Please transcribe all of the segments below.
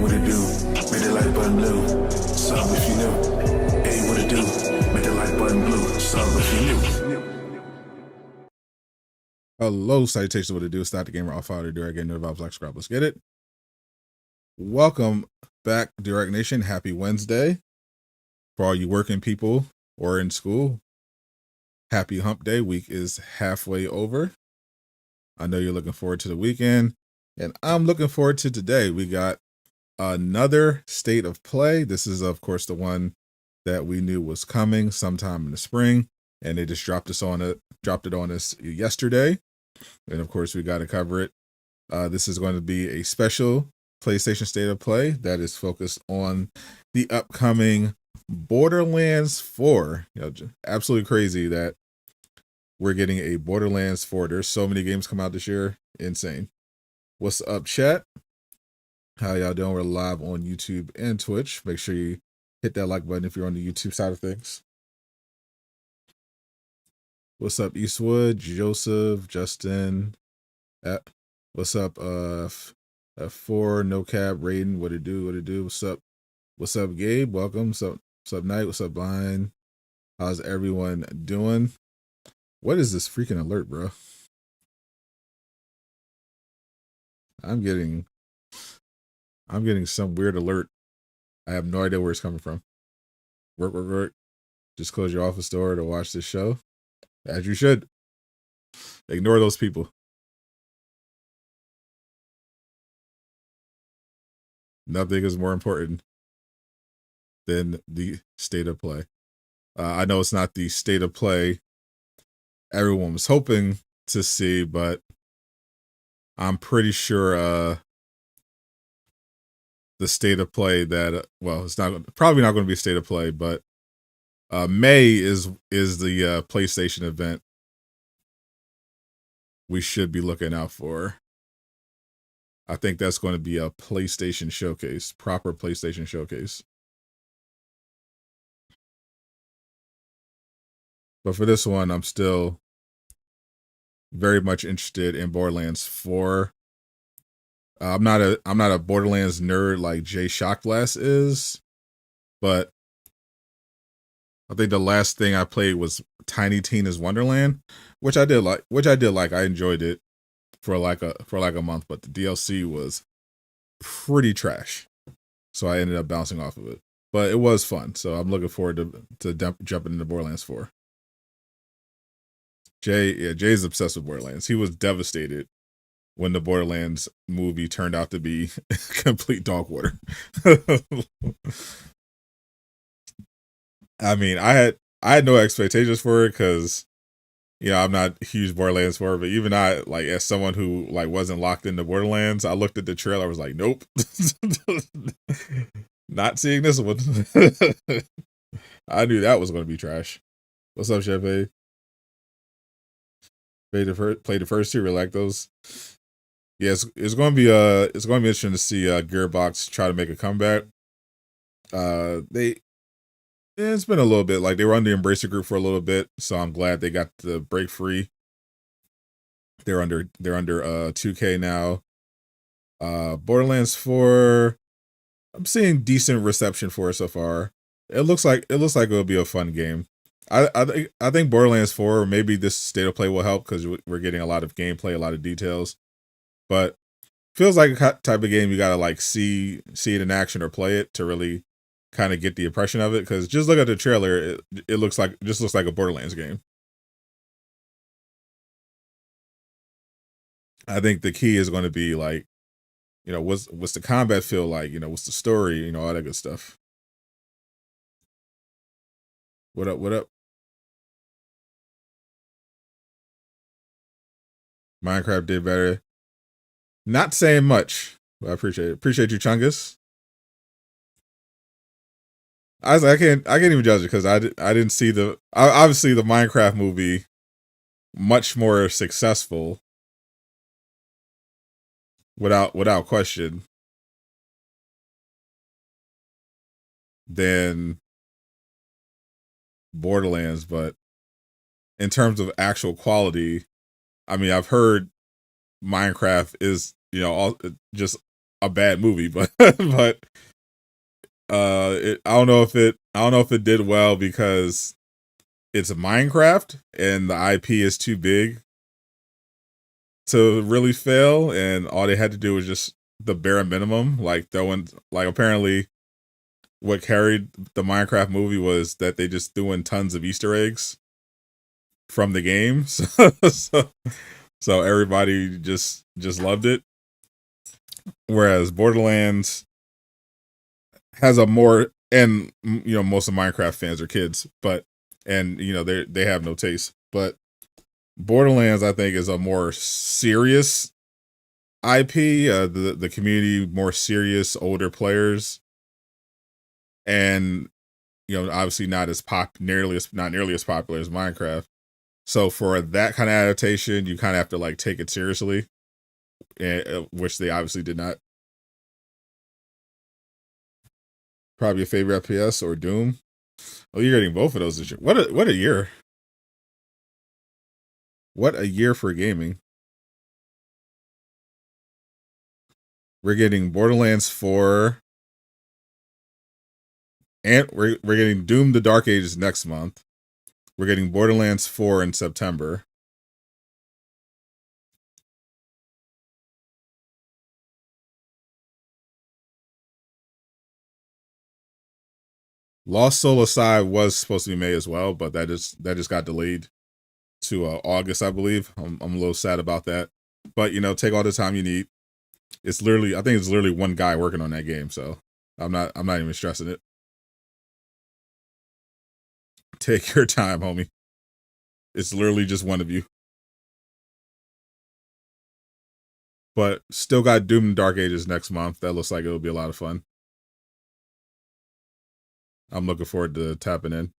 what it do? Make that like button blue. Sub if you new. Hey, what it do? Make that like button blue. Sub if you new. Hello, salutations. What it do? It's not the gamer off out of Durag getting vibes like scrap. Let's get it. Welcome back, Durag Nation. Happy Wednesday for all you working people or in school. Happy Hump Day. Week is halfway over. I know you're looking forward to the weekend, and I'm looking forward to today. We got another state of play. This is, of course, the one that we knew was coming sometime in the spring, and they just dropped it on us yesterday. And of course, we got to cover it. This is going to be a special PlayStation State of Play that is focused on the upcoming Borderlands 4. Absolutely crazy that we're getting a Borderlands 4. There's so many games come out this year. Insane. What's up, chat? How y'all doing? We're live on YouTube and Twitch. Make sure you hit that like button if you're on the YouTube side of things. What's up, Eastwood, Joseph, Justin? What's up, F4, No Cap, Raiden? What it do? What's up, Gabe? Welcome. What's up, Knight? What's up, Blind? How's everyone doing? What is this freaking alert, bro? I'm getting some weird alert. I have no idea where it's coming from. Work. Just close your office door to watch this show. As you should. Ignore those people. Nothing is more important than the state of play. I know it's not the state of play everyone was hoping to see, but I'm pretty sure the state of play that it's probably not going to be a state of play, but May is the PlayStation event we should be looking out for. I think that's going to be a PlayStation showcase, proper PlayStation showcase. But for this one, I'm still very much interested in Borderlands 4. I'm not a Borderlands nerd like Jay Shockblast is, but I think the last thing I played was Tiny Tina's Wonderland, which I did like. I enjoyed it for like a month, but the DLC was pretty trash, so I ended up bouncing off of it. But it was fun, so I'm looking forward to jumping into Borderlands 4. Jay's obsessed with Borderlands. He was devastated when the Borderlands movie turned out to be complete dog water. I mean, I had no expectations for it because, I'm not a huge Borderlands 4, but even I, like, as someone who like wasn't locked into Borderlands, I looked at the trailer, I was like, nope. Not seeing this one. I knew that was going to be trash. What's up, Chef A? Play the first two, really like those. Yes, it's going to be interesting to see Gearbox try to make a comeback. It's been a little bit, like they were on the Embracer Group for a little bit, so I'm glad they got the break free. They're under 2K now. Borderlands 4, I'm seeing decent reception for it so far. It looks like it'll be a fun game. I think Borderlands 4, maybe this state of play will help because we're getting a lot of gameplay, a lot of details. But feels like a type of game you gotta like see it in action or play it to really kind of get the impression of it. Because just look at the trailer, it looks like a Borderlands game. I think the key is going to be like, what's the combat feel like? What's the story? All that good stuff. What up? Minecraft did better. Not saying much, but I appreciate it. Appreciate you, Chungus. I can't even judge it because I didn't see obviously the Minecraft movie much more successful without question than Borderlands, but in terms of actual quality, I mean, I've heard Minecraft is, all just a bad movie, but but I don't know if it did well because it's a Minecraft and the IP is too big to really fail, and all they had to do was just the bare minimum, like throwing, like, apparently what carried the Minecraft movie was that they just threw in tons of Easter eggs from the game. So everybody just loved it. Whereas Borderlands has a more, and most of Minecraft fans are kids, but and they have no taste. But Borderlands, I think, is a more serious IP. The community, more serious, older players, and obviously not nearly as popular as Minecraft. So for that kind of adaptation, you kind of have to like take it seriously, which they obviously did not. Probably your favorite FPS or Doom. Oh, you're getting both of those this year. What a year! What a year for gaming. We're getting Borderlands 4, and we're getting Doom: The Dark Ages next month. We're getting Borderlands 4 in September. Lost Soul Aside was supposed to be May as well, but that just got delayed to August, I believe. I'm a little sad about that, but take all the time you need. I think it's literally one guy working on that game, so I'm not even stressing it. Take your time, homie. It's literally just one of you. But still got Doom: Dark Ages next month. That looks like it'll be a lot of fun. I'm looking forward to tapping in.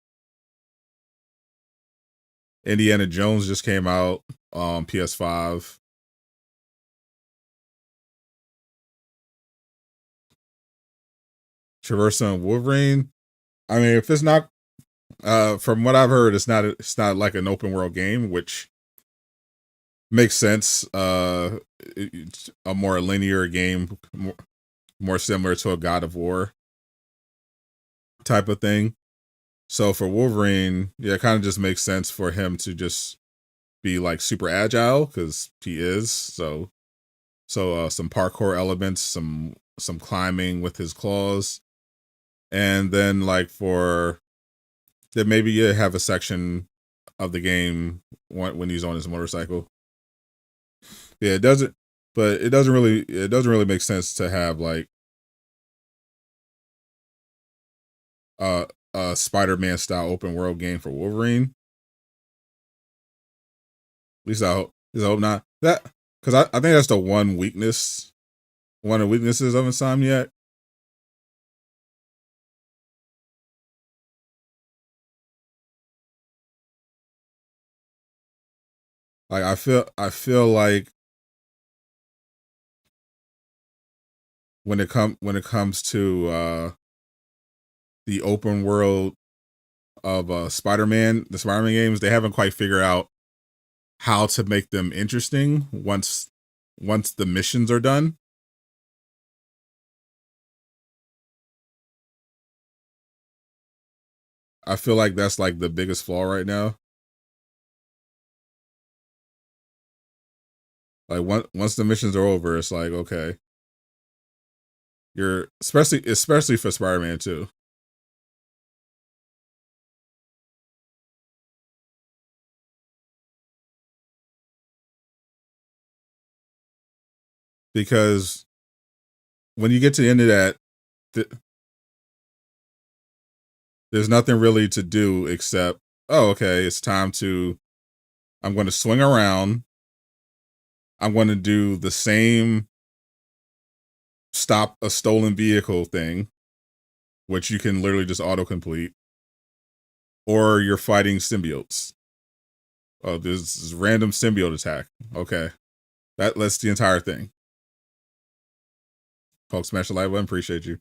Indiana Jones just came out on PS5. Traversal and Wolverine. I mean, if it's not, from what I've heard, it's not like an open world game, which makes sense. It's a more linear game, more similar to a God of War type of thing. So for Wolverine, yeah, it kind of just makes sense for him to just be like super agile, because he is. So some parkour elements, some climbing with his claws, and then like then maybe you have a section of the game when he's on his motorcycle. Yeah, it doesn't really make sense to have like a Spider-Man style open world game for Wolverine. At least I hope not. That, because I think that's one of the weaknesses of Insomniac. Like I feel like when it comes to the open world of the Spider-Man games, they haven't quite figured out how to make them interesting once the missions are done. I feel like that's like the biggest flaw right now. Like once the missions are over, it's like, okay, you're especially for Spider-Man 2. Because when you get to the end of that, there's nothing really to do except, oh, okay, it's time to, I'm going to swing around. I'm going to do the same stop a stolen vehicle thing, which you can literally just autocomplete, or you're fighting symbiotes. Oh, there's this random symbiote attack. Okay, that's the entire thing. Folks, smash the like button. Appreciate you.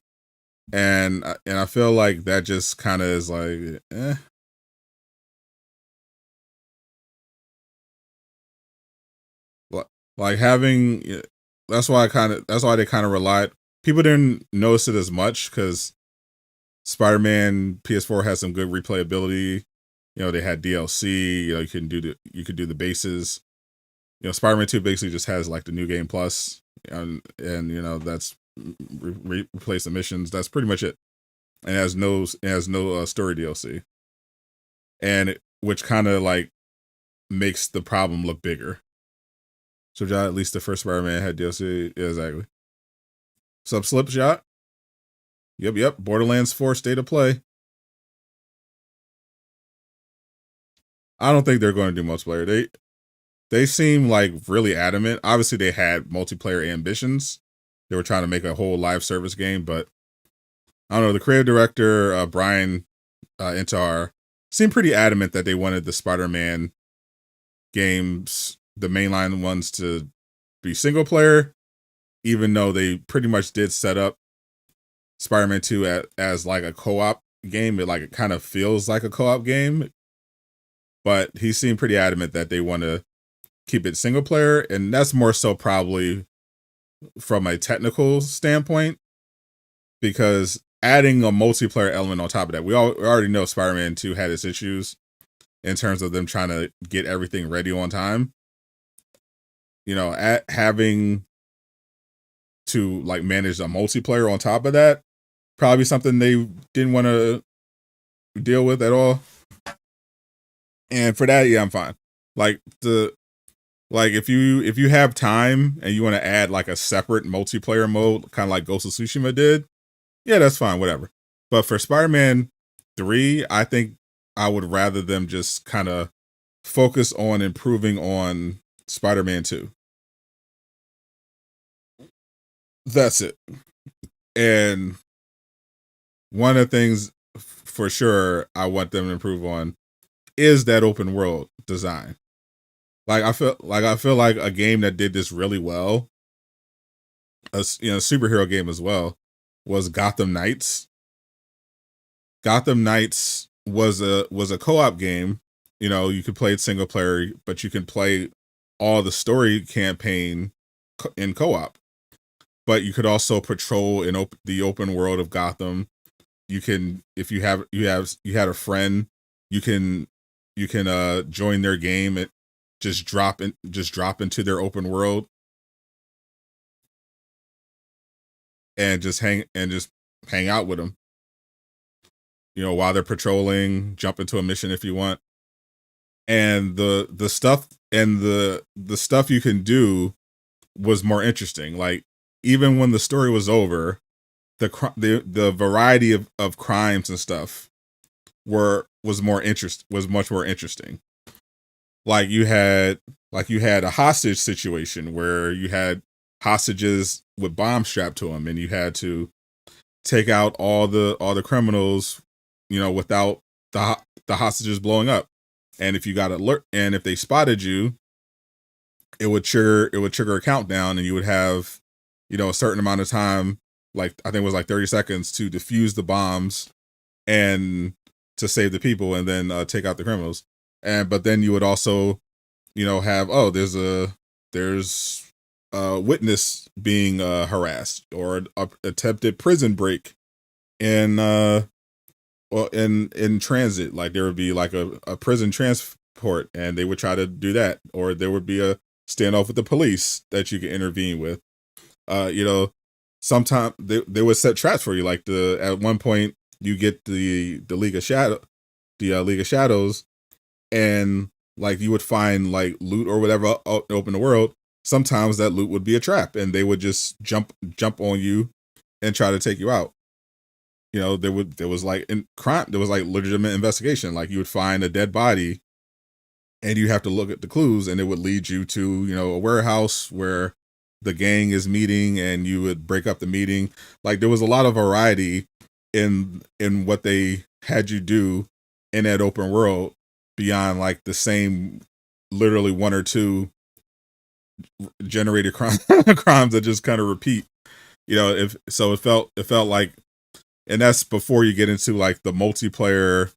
And I feel like that just kind of is like, like having that's why they kind of relied. People didn't notice it as much because Spider-Man PS4 has some good replayability. You know, they had DLC. You know, you could do the bases. You know, Spider-Man 2 basically just has like the new game plus, and you know that's replace the missions. That's pretty much it. And it has no story DLC, and which kind of like makes the problem look bigger. So, John, at least the first Spider-Man had DLC. Yeah, exactly. Sub Slip Shot. Yep. Borderlands 4 State of Play. I don't think they're going to do multiplayer. They seem like really adamant. Obviously, they had multiplayer ambitions. They were trying to make a whole live service game, but I don't know. The creative director, Brian Intar, seemed pretty adamant that they wanted the Spider-Man games, the mainline ones, to be single player, even though they pretty much did set up Spider-Man 2 as like a co-op game. It kind of feels like a co-op game, but he seemed pretty adamant that they want to keep it single player, and that's more so probably from a technical standpoint, because adding a multiplayer element on top of that, we already know Spider-Man 2 had its issues in terms of them trying to get everything ready on time. You know, having to like manage a multiplayer on top of that, probably something they didn't want to deal with at all. And for that, yeah, I'm fine. Like if you have time and you want to add like a separate multiplayer mode, kind of like Ghost of Tsushima did, yeah, that's fine, whatever. But for Spider-Man 3, I think I would rather them just kind of focus on improving on Spider-Man 2. That's it. And one of the things for sure I want them to improve on is that open world design. Like I feel like a game that did this really well, a superhero game as well, was Gotham Knights. Gotham Knights was a co-op game. You know, you could play it single player, but you can play all the story campaign in co-op. But you could also patrol in the open world of Gotham. You can, if you had a friend, you can join their game and just drop into their open world and just hang out with them. You know, while they're patrolling, jump into a mission if you want. And the stuff you can do was more interesting. Like, even when the story was over, the variety of crimes and stuff was much more interesting. Like you had a hostage situation where you had hostages with bombs strapped to them, and you had to take out all the criminals, you know, without the hostages blowing up. And if you got alert, and if they spotted you, it would trigger a countdown, and you would have, you know, a certain amount of time, like I think it was like 30 seconds, to defuse the bombs and to save the people, and then take out the criminals. But then you would also, you know, have, there's a witness being harassed, or a attempted prison break in transit. Like there would be like a prison transport, and they would try to do that, or there would be a standoff with the police that you could intervene with. You know, sometimes they would set traps for you. Like at one point you get the League of Shadows, and like you would find like loot or whatever out in the world. Sometimes that loot would be a trap, and they would just jump on you and try to take you out. You know, there was like legitimate investigation. Like you would find a dead body, and you have to look at the clues, and it would lead you to, you know, a warehouse where the gang is meeting, and you would break up the meeting. Like there was a lot of variety in what they had you do in that open world, beyond like the same literally one or two generated crimes that just kind of repeat. You know, it felt like, and that's before you get into like the multiplayer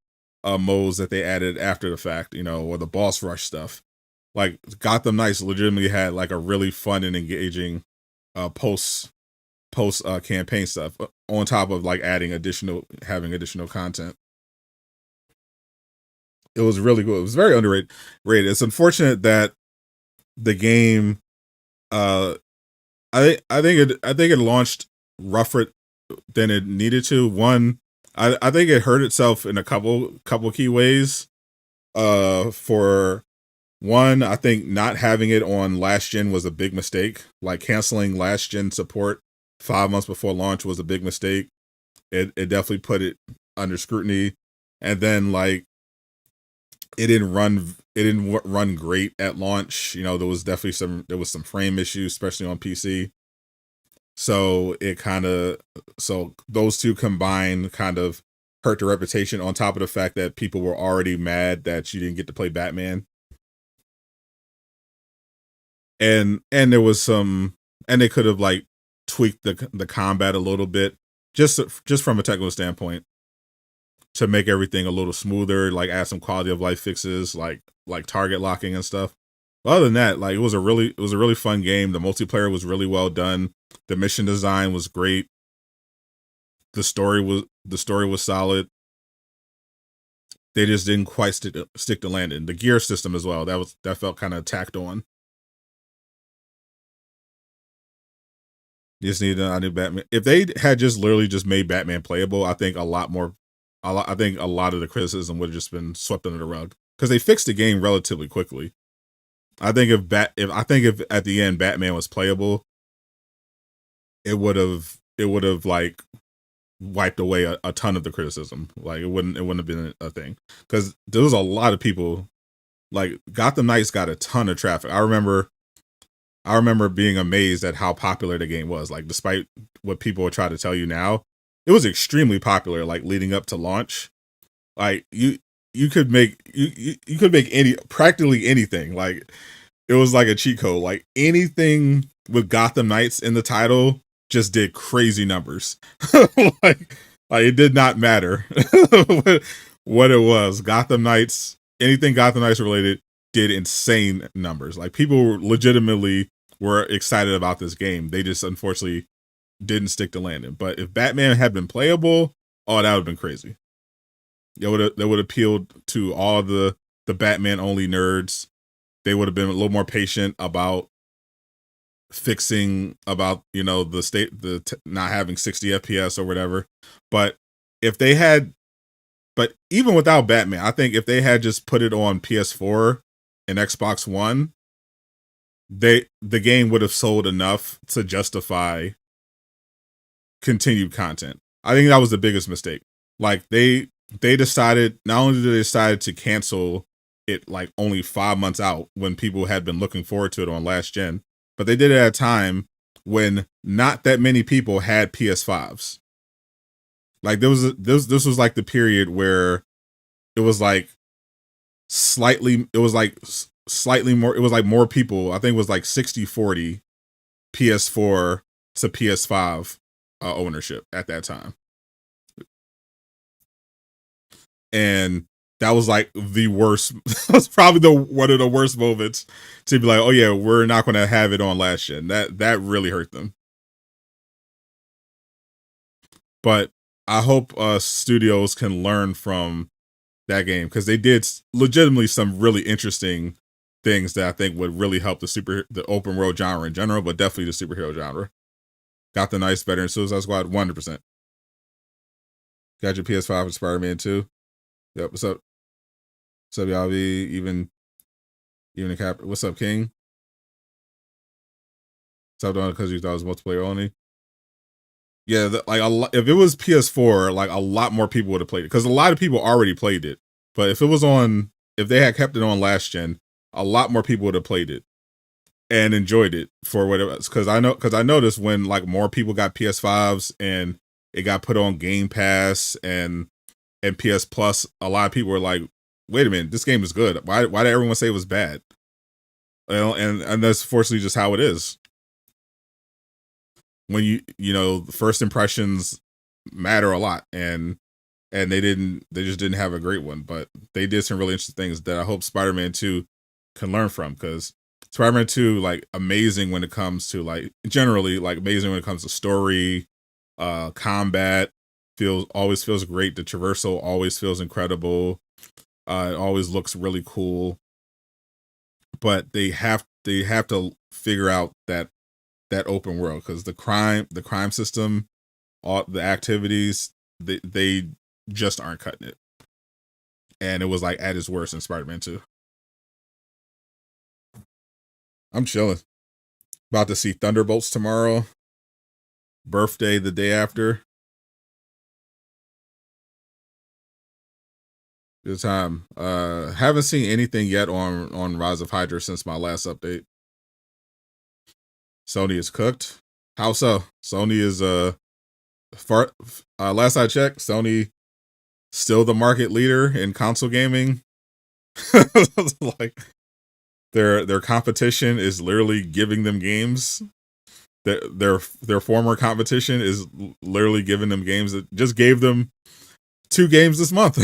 modes that they added after the fact, you know, or the boss rush stuff. Like Gotham Knights legitimately had like a really fun and engaging post campaign stuff on top of like having additional content. It was really good. It was very underrated. It's unfortunate that the game, I think it launched rougher than it needed to. One, I think it hurt itself in a couple key ways. For one, I think not having it on last gen was a big mistake. Like canceling last gen support 5 months before launch was a big mistake. It definitely put it under scrutiny, and then like it didn't run great at launch. You know, there was some frame issues, especially on PC. So those two combined kind of hurt the reputation, on top of the fact that people were already mad that you didn't get to play Batman. And there was some, and they could have like tweaked the combat a little bit, just from a technical standpoint, to make everything a little smoother, like add some quality of life fixes, like target locking and stuff. But other than that, like it was a really fun game. The multiplayer was really well done. The mission design was great. The story was solid. They just didn't quite stick to landing. The gear system as well, that felt kind of tacked on. You just need a new Batman. If they had just literally just made Batman playable, I think a lot of the criticism would have just been swept under the rug, because they fixed the game relatively quickly. I think if at the end Batman was playable, it would have like wiped away a ton of the criticism. Like it wouldn't have been a thing, because there was a lot of people, like Gotham Knights got a ton of traffic. I remember being amazed at how popular the game was. Like despite what people try to tell you now, it was extremely popular. Like leading up to launch, like you could make practically anything. Like it was like a cheat code. Like anything with Gotham Knights in the title just did crazy numbers. like it did not matter what it was. Anything Gotham Knights related did insane numbers. Like people legitimately were excited about this game. They just unfortunately didn't stick to landing. But if Batman had been playable, oh, that would have been crazy. That would appealed to all the Batman only nerds. They would have been a little more patient about fixing about, you know, not having 60 FPS or whatever. But even without Batman, I think if they had just put it on PS4 and Xbox One, the game would have sold enough to justify continued content. I think that was the biggest mistake. Like they decided, not only did they decide to cancel it like only 5 months out when people had been looking forward to it on last gen, but they did it at a time when not that many people had PS5s. Like this was like the period where it was like slightly more, it was like more people, I think it was like 60-40 PS4 to PS5 ownership at that time. And that was like the worst. That's probably one of the worst moments to be like, oh yeah, we're not going to have it on last gen. That really hurt them. But I hope studios can learn from that game, because they did legitimately some really interesting things that I think would really help the open world genre in general, but definitely the superhero genre. Got the nice better in Suicide Squad, 100%. Got your PS5 and Spider-Man 2. Yep, what's up? What's up, y'all? Even a cap. What's up, King? What's up, Don? Because you thought it was multiplayer only. Yeah, if it was PS4, like a lot more people would have played it, because a lot of people already played it. But if they had kept it on last gen, a lot more people would have played it and enjoyed it for what it was. Because I noticed when like more people got PS5s and it got put on Game Pass and PS Plus, a lot of people were like, wait a minute, this game is good. Why did everyone say it was bad? Well, and that's fortunately just how it is. When you know, first impressions matter a lot, and they just didn't have a great one, but they did some really interesting things that I hope Spider-Man 2 can learn from, because Spider-Man 2, like, amazing when it comes to, like, generally, like, amazing when it comes to story, combat, always feels great. The traversal always feels incredible. It always looks really cool. But they have to figure out that open world, because the crime system, all the activities, they just aren't cutting it. And it was like at its worst in Spider-Man 2. I'm chilling. About to see Thunderbolts tomorrow. Birthday the day after. Good time. Haven't seen anything yet on Rise of Hydra since my last update. Sony is cooked. How so? Sony is last I checked, Sony still the market leader in console gaming. Like, their competition is literally giving them games. Their former competition is literally giving them games that just gave them 2 games this month.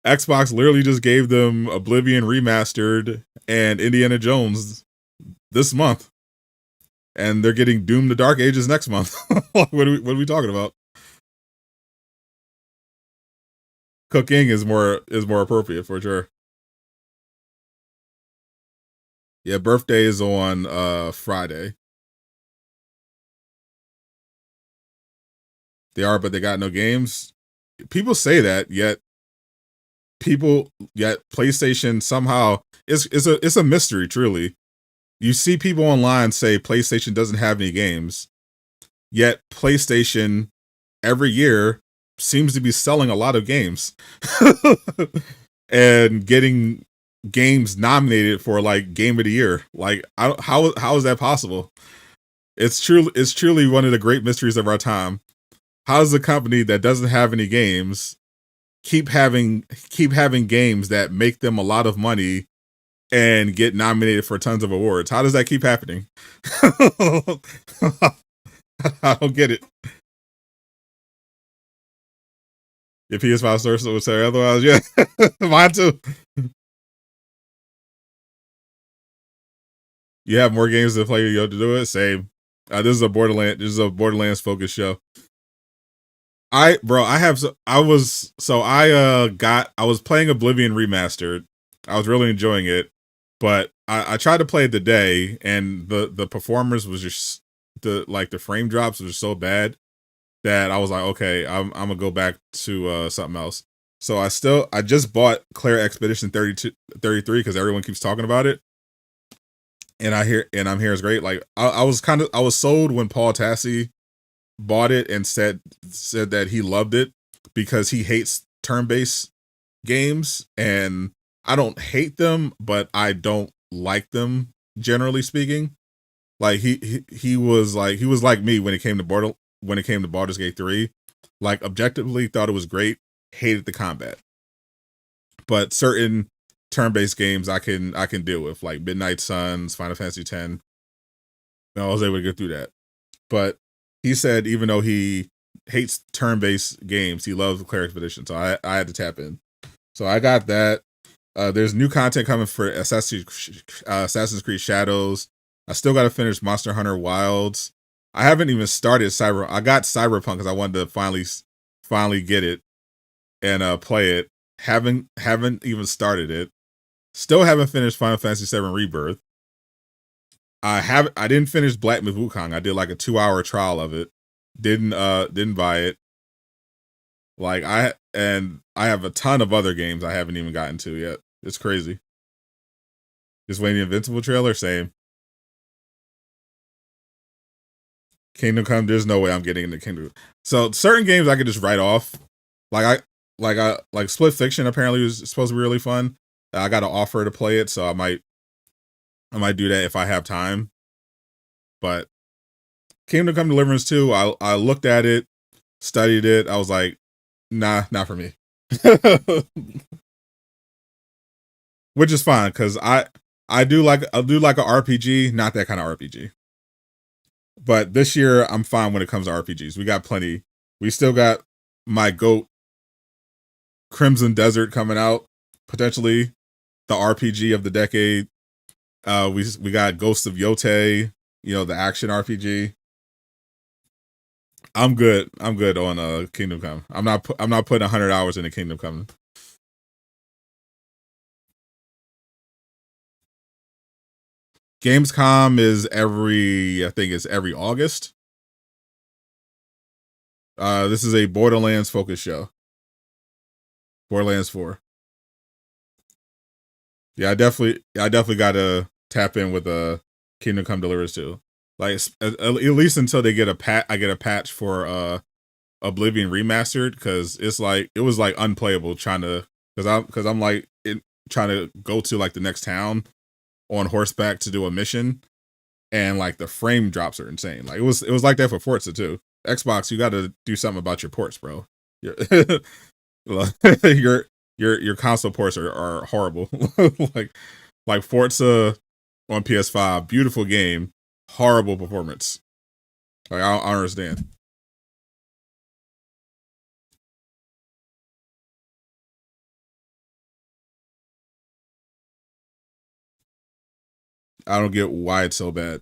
Xbox literally just gave them Oblivion Remastered and Indiana Jones this month, and they're getting Doom: The Dark Ages next month. what are we talking about? Cooking is more appropriate for sure. Yeah, birthday is on Friday. They are, but they got no games. People say that, yet PlayStation somehow it's a mystery, truly. You see people online say PlayStation doesn't have any games, yet PlayStation every year seems to be selling a lot of games and getting games nominated for like Game of the Year. Like, how is that possible? It's truly one of the great mysteries of our time. How does a company that doesn't have any games keep having games that make them a lot of money and get nominated for tons of awards? How does that keep happening? I don't get it. Your PS5 source would say otherwise. Yeah, mine too. You have more games to play to do it. Same. This is a Borderlands focused show. I was playing Oblivion Remastered. I was really enjoying it, but I tried to play it today, and the performance was just the frame drops was so bad that I was like, okay, I'm gonna go back to something else. So I just bought Claire Expedition 33 because everyone keeps talking about it, and I'm here it's great. Like, I was sold when Paul Tassi bought it and said that he loved it because he hates turn-based games, and I don't hate them, but I don't like them, generally speaking. Like, he was like me when it came to Baldur's Gate 3. Like, objectively thought it was great, hated the combat. But certain turn-based games I can deal with, like Midnight Suns, Final Fantasy X. I was able to get through that. But he said even though he hates turn-based games, he loves Claire Expedition, so I had to tap in. So I got that. There's new content coming for Assassin's Creed Shadows. I still got to finish Monster Hunter Wilds. I haven't even started I got Cyberpunk because I wanted to finally get it and play it. Haven't even started it. Still haven't finished Final Fantasy VII Rebirth. I didn't finish Black Myth Wukong. I did like a 2-hour trial of it. Didn't buy it. Like, I have a ton of other games I haven't even gotten to yet. It's crazy. Just waiting the Invincible trailer, same. Kingdom Come, there's no way I'm getting into Kingdom. So certain games I could just write off. Like Split Fiction apparently was supposed to be really fun. I got an offer to play it, so I might do that if I have time. But Kingdom Come Deliverance 2, I looked at it, studied it. I was like, nah, not for me. Which is fine, because I do like a RPG, not that kind of RPG. But this year I'm fine when it comes to RPGs. We got plenty. We still got my GOAT Crimson Desert coming out potentially. the RPG of the decade. We got Ghost of Yote, the action RPG. I'm good. I'm good on Kingdom Come. I'm not putting 100 hours into Kingdom Come. Gamescom is I think it's every August. This is a Borderlands focused show. Borderlands 4. Yeah, I definitely gotta tap in with Kingdom Come Deliverance too. Like at least until they get I get a patch for Oblivion Remastered, because it was like unplayable trying to, because I'm like trying to go to like the next town on horseback to do a mission, and like the frame drops are insane. Like it was like that for Forza too. Xbox, you got to do something about your ports, bro. Your console ports are horrible. like Forza on PS5, beautiful game, horrible performance. Like I don't understand. I don't get why it's so bad.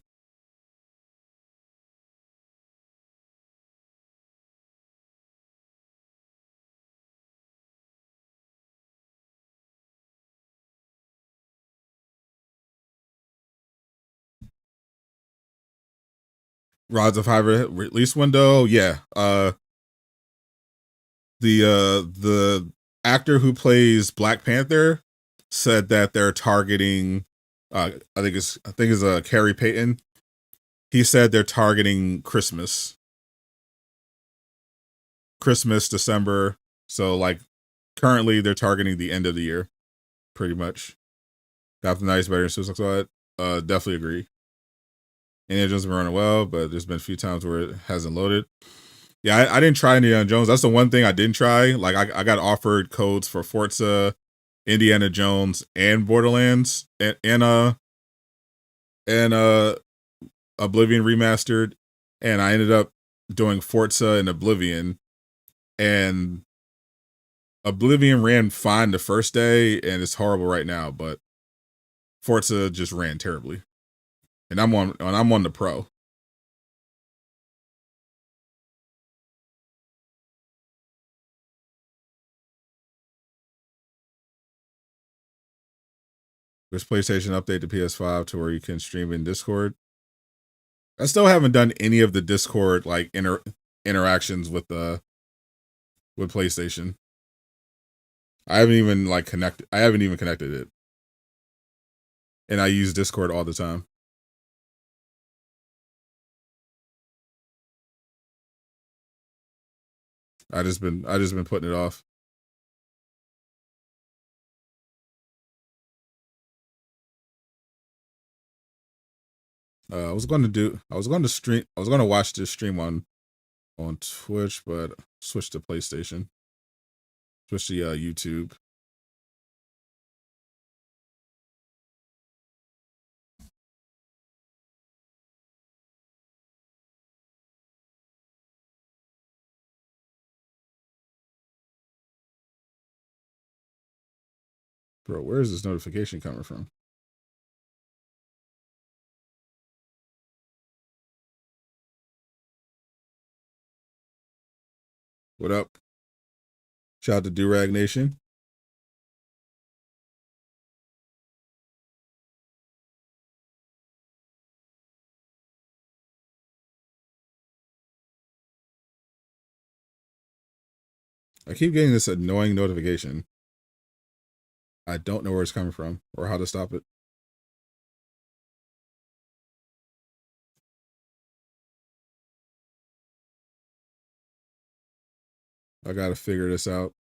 Rods of Fiber release window, yeah. The actor who plays Black Panther said that they're targeting. I think it's Carrie Payton. He said they're targeting Christmas, December. So like currently they're targeting the end of the year, pretty much. Captain Nice better than Suicide Squad. Definitely agree. Indiana Jones has been running well, but there's been a few times where it hasn't loaded. Yeah, I didn't try Indiana Jones. That's the one thing I didn't try. Like I got offered codes for Forza, Indiana Jones, and Borderlands, and Oblivion Remastered, and I ended up doing Forza and Oblivion, and Oblivion ran fine the first day, and it's horrible right now, but Forza just ran terribly. And I'm on the Pro. There's PlayStation update to PS5 to where you can stream in Discord. I still haven't done any of the Discord like interactions with PlayStation. I haven't even connected it. And I use Discord all the time. I just been putting it off. I was going to watch this stream on Twitch, but switch to PlayStation. Switch to YouTube. Bro, where is this notification coming from? What up? Shout out to Durag Nation. I keep getting this annoying notification. I don't know where it's coming from or how to stop it. I gotta figure this out.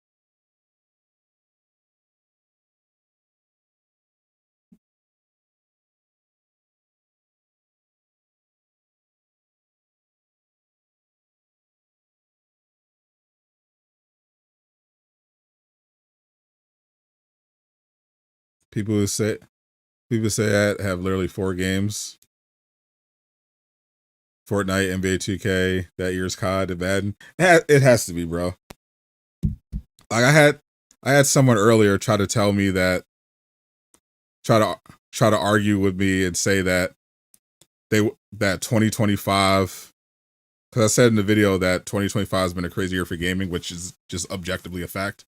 People say I have literally 4 games. Fortnite, NBA 2K, that year's COD, and Madden. It has to be, bro. Like I had someone earlier try to tell me that try to argue with me and say that that 2025, because I said in the video that 2025 has been a crazy year for gaming, which is just objectively a fact.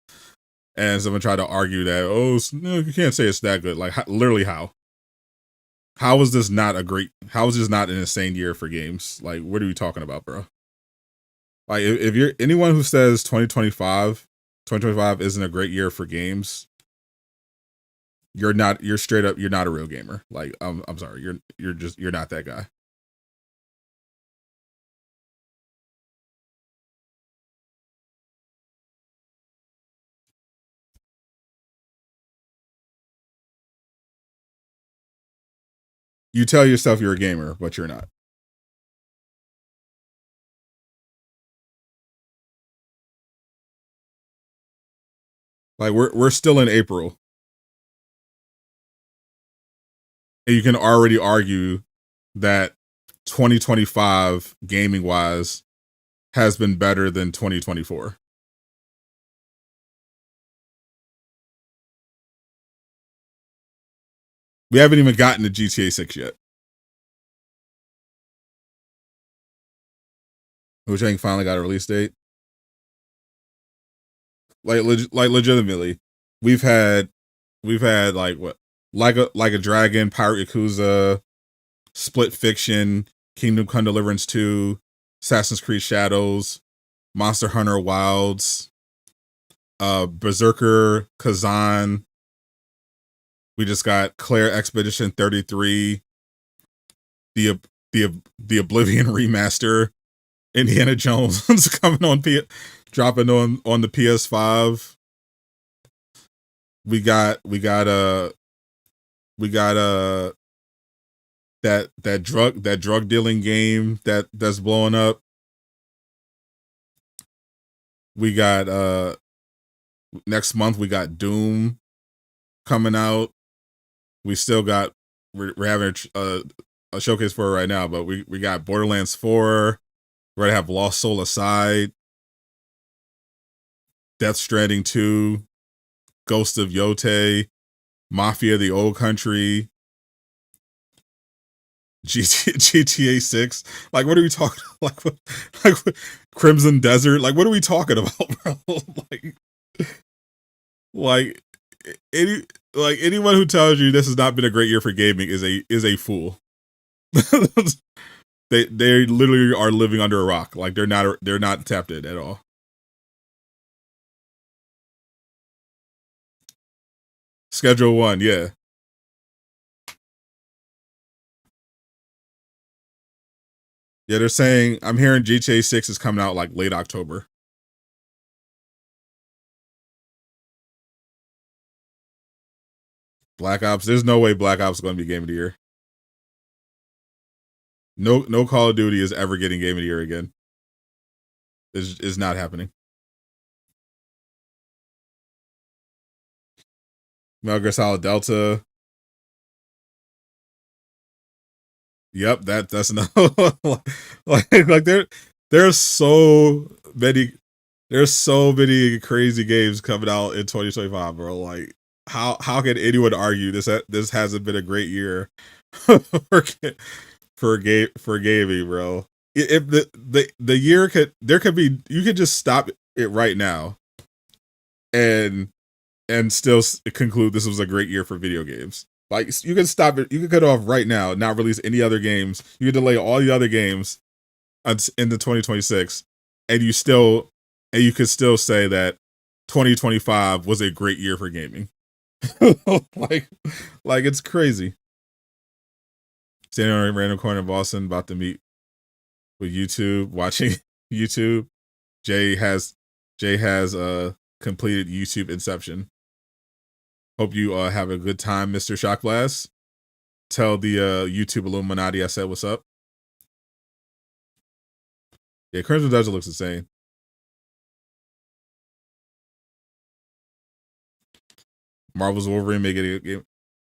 And someone tried to argue that, oh, no, you can't say it's that good. Like, literally how? How is this not how is this not an insane year for games? Like, what are we talking about, bro? Like, if you're anyone who says 2025 isn't a great year for games, you're straight up, you're not a real gamer. Like, I'm sorry, you're not that guy. You tell yourself you're a gamer, but you're not. Like, we're still in April, and you can already argue that 2025 gaming wise has been better than 2024. We haven't even gotten to GTA 6 yet, which I think finally got a release date. Like legitimately, we've had like what, like a Dragon, Pirate Yakuza, Split Fiction, Kingdom Come Deliverance 2, Assassin's Creed Shadows, Monster Hunter Wilds, Berserker, Kazan. We just got Claire Expedition 33, the Oblivion remaster, Indiana Jones coming on dropping on the PS5. We got that drug dealing game that's blowing up. We got next month we got Doom coming out. We still got we're having a showcase for it right now, but we got Borderlands 4. We're gonna have Lost Soul Aside, Death Stranding 2, Ghost of Yotei, Mafia: The Old Country, GTA 6. Like, what are we talking about? Like Crimson Desert? Like, what are we talking about, bro? like anyone who tells you this has not been a great year for gaming is a fool. They literally are living under a rock. Like, they're not tapped in at all. Schedule 1, yeah. Yeah, they're saying, I'm hearing GTA 6 is coming out like late October. Black Ops, there's no way Black Ops is going to be Game of the Year. No Call of Duty is ever getting Game of the Year again. It's not happening. Metal Gear Solid Delta. Yep, that's another. like there's so many crazy games coming out in 2025, bro. Like, how can anyone argue this hasn't been a great year for gaming, bro? If the year you could just stop it right now and still conclude this was a great year for video games. Like, you can stop it, you can cut it off right now, not release any other games. You can delay all the other games into 2026, and you could still say that 2025 was a great year for gaming. like it's crazy. Standing on a random corner in Boston, about to meet with YouTube, watching YouTube. Jay has completed YouTube Inception. Hope you have a good time, Mr. Shockblast. Tell the YouTube Illuminati I said what's up. Yeah, Crimson Desert looks insane. Marvel's Wolverine may get a game.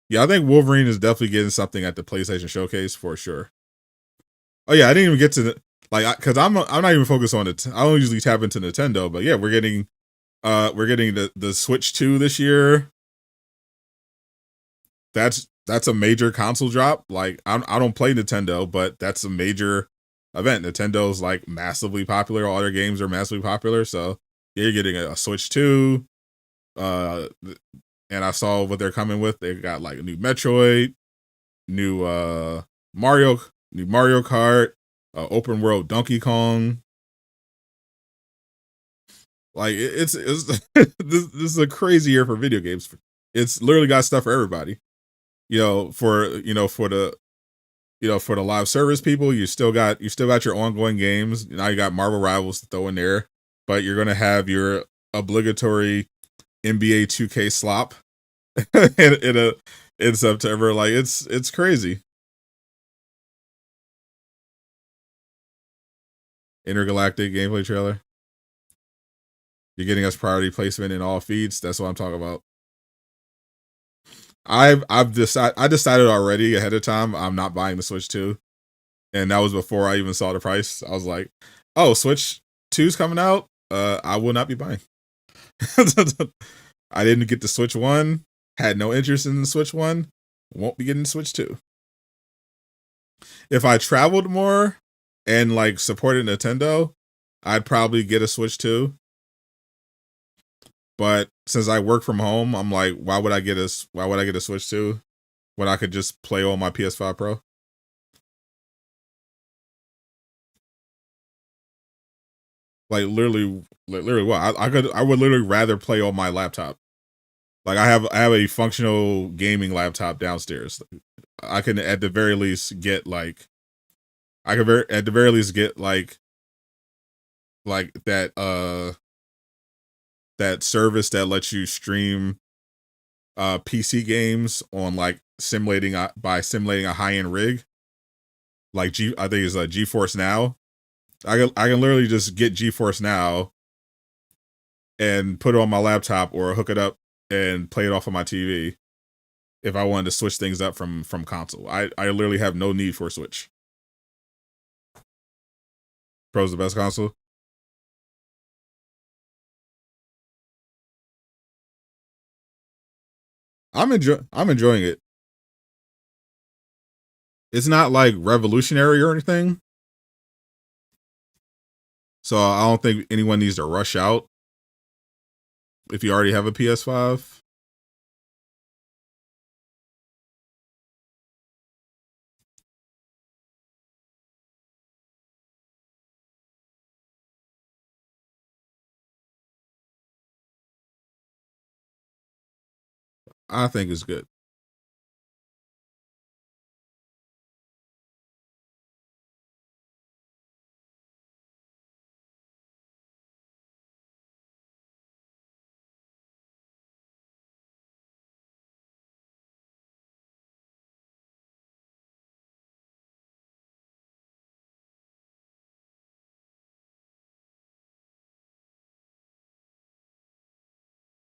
Yeah, I think Wolverine is definitely getting something at the PlayStation Showcase for sure. Oh yeah, I didn't even get to the because I'm not even focused on it. I don't usually tap into Nintendo, but yeah, we're getting the Switch 2 this year. that's a major console drop. Like I don't play Nintendo, but that's a major event. Nintendo's like massively popular. All their games are massively popular. So you're getting a Switch 2. And I saw what they're coming with. They got like a new Metroid, new Mario, new Mario Kart, open world Donkey Kong. Like it's this is a crazy year for video games. It's literally got stuff for everybody. For the live service people, you still got your ongoing games. Now you got Marvel Rivals to throw in there, but you're gonna have your obligatory NBA 2K slop in September. Like it's crazy. Intergalactic gameplay trailer. You're getting us priority placement in all feeds. That's what I'm talking about. I decided already ahead of time I'm not buying the Switch 2. And that was before I even saw the price. I was like, oh, Switch 2's coming out. I will not be buying. I didn't get the Switch 1, had no interest in the Switch 1, won't be getting the Switch 2. If I traveled more and like supported Nintendo, I'd probably get a Switch 2. But since I work from home, I'm like, why would I get a Switch 2 when I could just play on my PS5 Pro? Like literally what? I would literally rather play on my laptop. Like I have a functional gaming laptop downstairs. I can at the very least get like that service that lets you stream PC games on like simulating a high-end rig. Like I think it's GeForce Now. I can literally just get GeForce Now and put it on my laptop or hook it up and play it off of my TV if I wanted to switch things up from console. I literally have no need for a Switch. Pro's the best console. I'm enjoying it. It's not like revolutionary or anything. So I don't think anyone needs to rush out if you already have a PS5. I think it's good.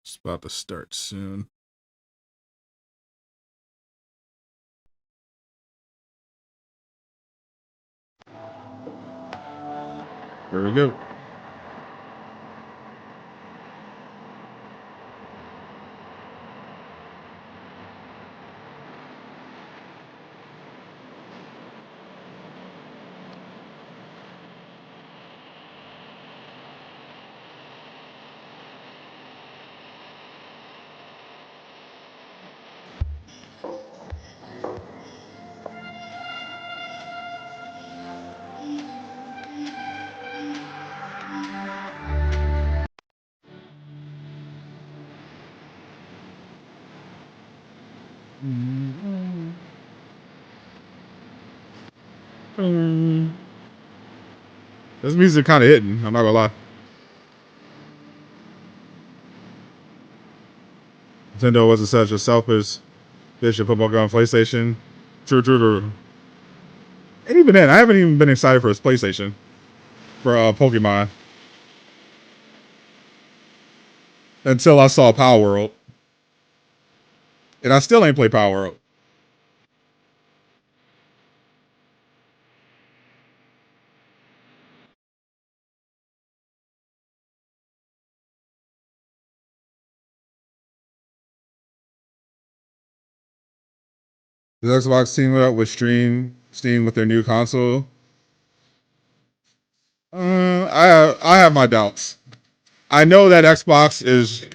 It's about to start soon. Here we go. This music kind of hitting. I'm not gonna lie. Nintendo wasn't such a selfish bitch to put Pokemon on PlayStation. True. And even then, I haven't even been excited for his PlayStation for Pokemon until I saw Power World, and I still ain't played Power World. Is Xbox teaming up with Steam with their new console? I have my doubts. I know that Xbox is.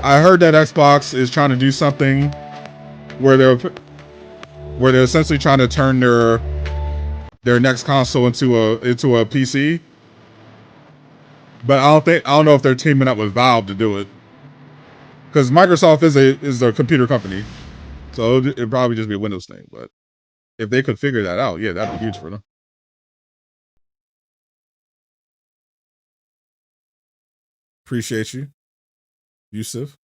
I heard that Xbox is trying to do something where they're essentially trying to turn their next console into a PC. But I don't know if they're teaming up with Valve to do it, because Microsoft is a computer company, so it'd probably just be a Windows thing. But if they could figure that out, yeah, that'd be huge for them. Appreciate you, Yusuf.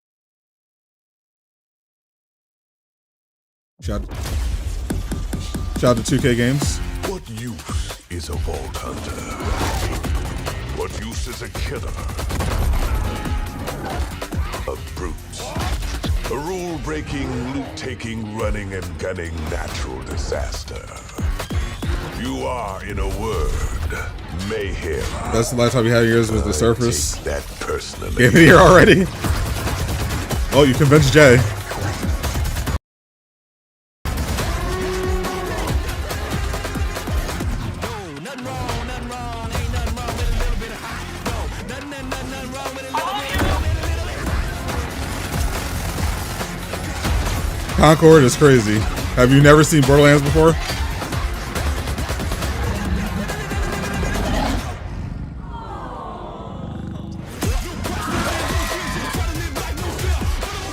Shout out to 2K Games. What use is a vault hunter? What use is a killer? A brute. A rule-breaking, loot-taking, running and gunning natural disaster. You are, in a word, mayhem. That's the last time you had yours was the Surface. Take that personally. Game of the year already. Oh, you convinced Jay. Concord is crazy. Have you never seen Borderlands before?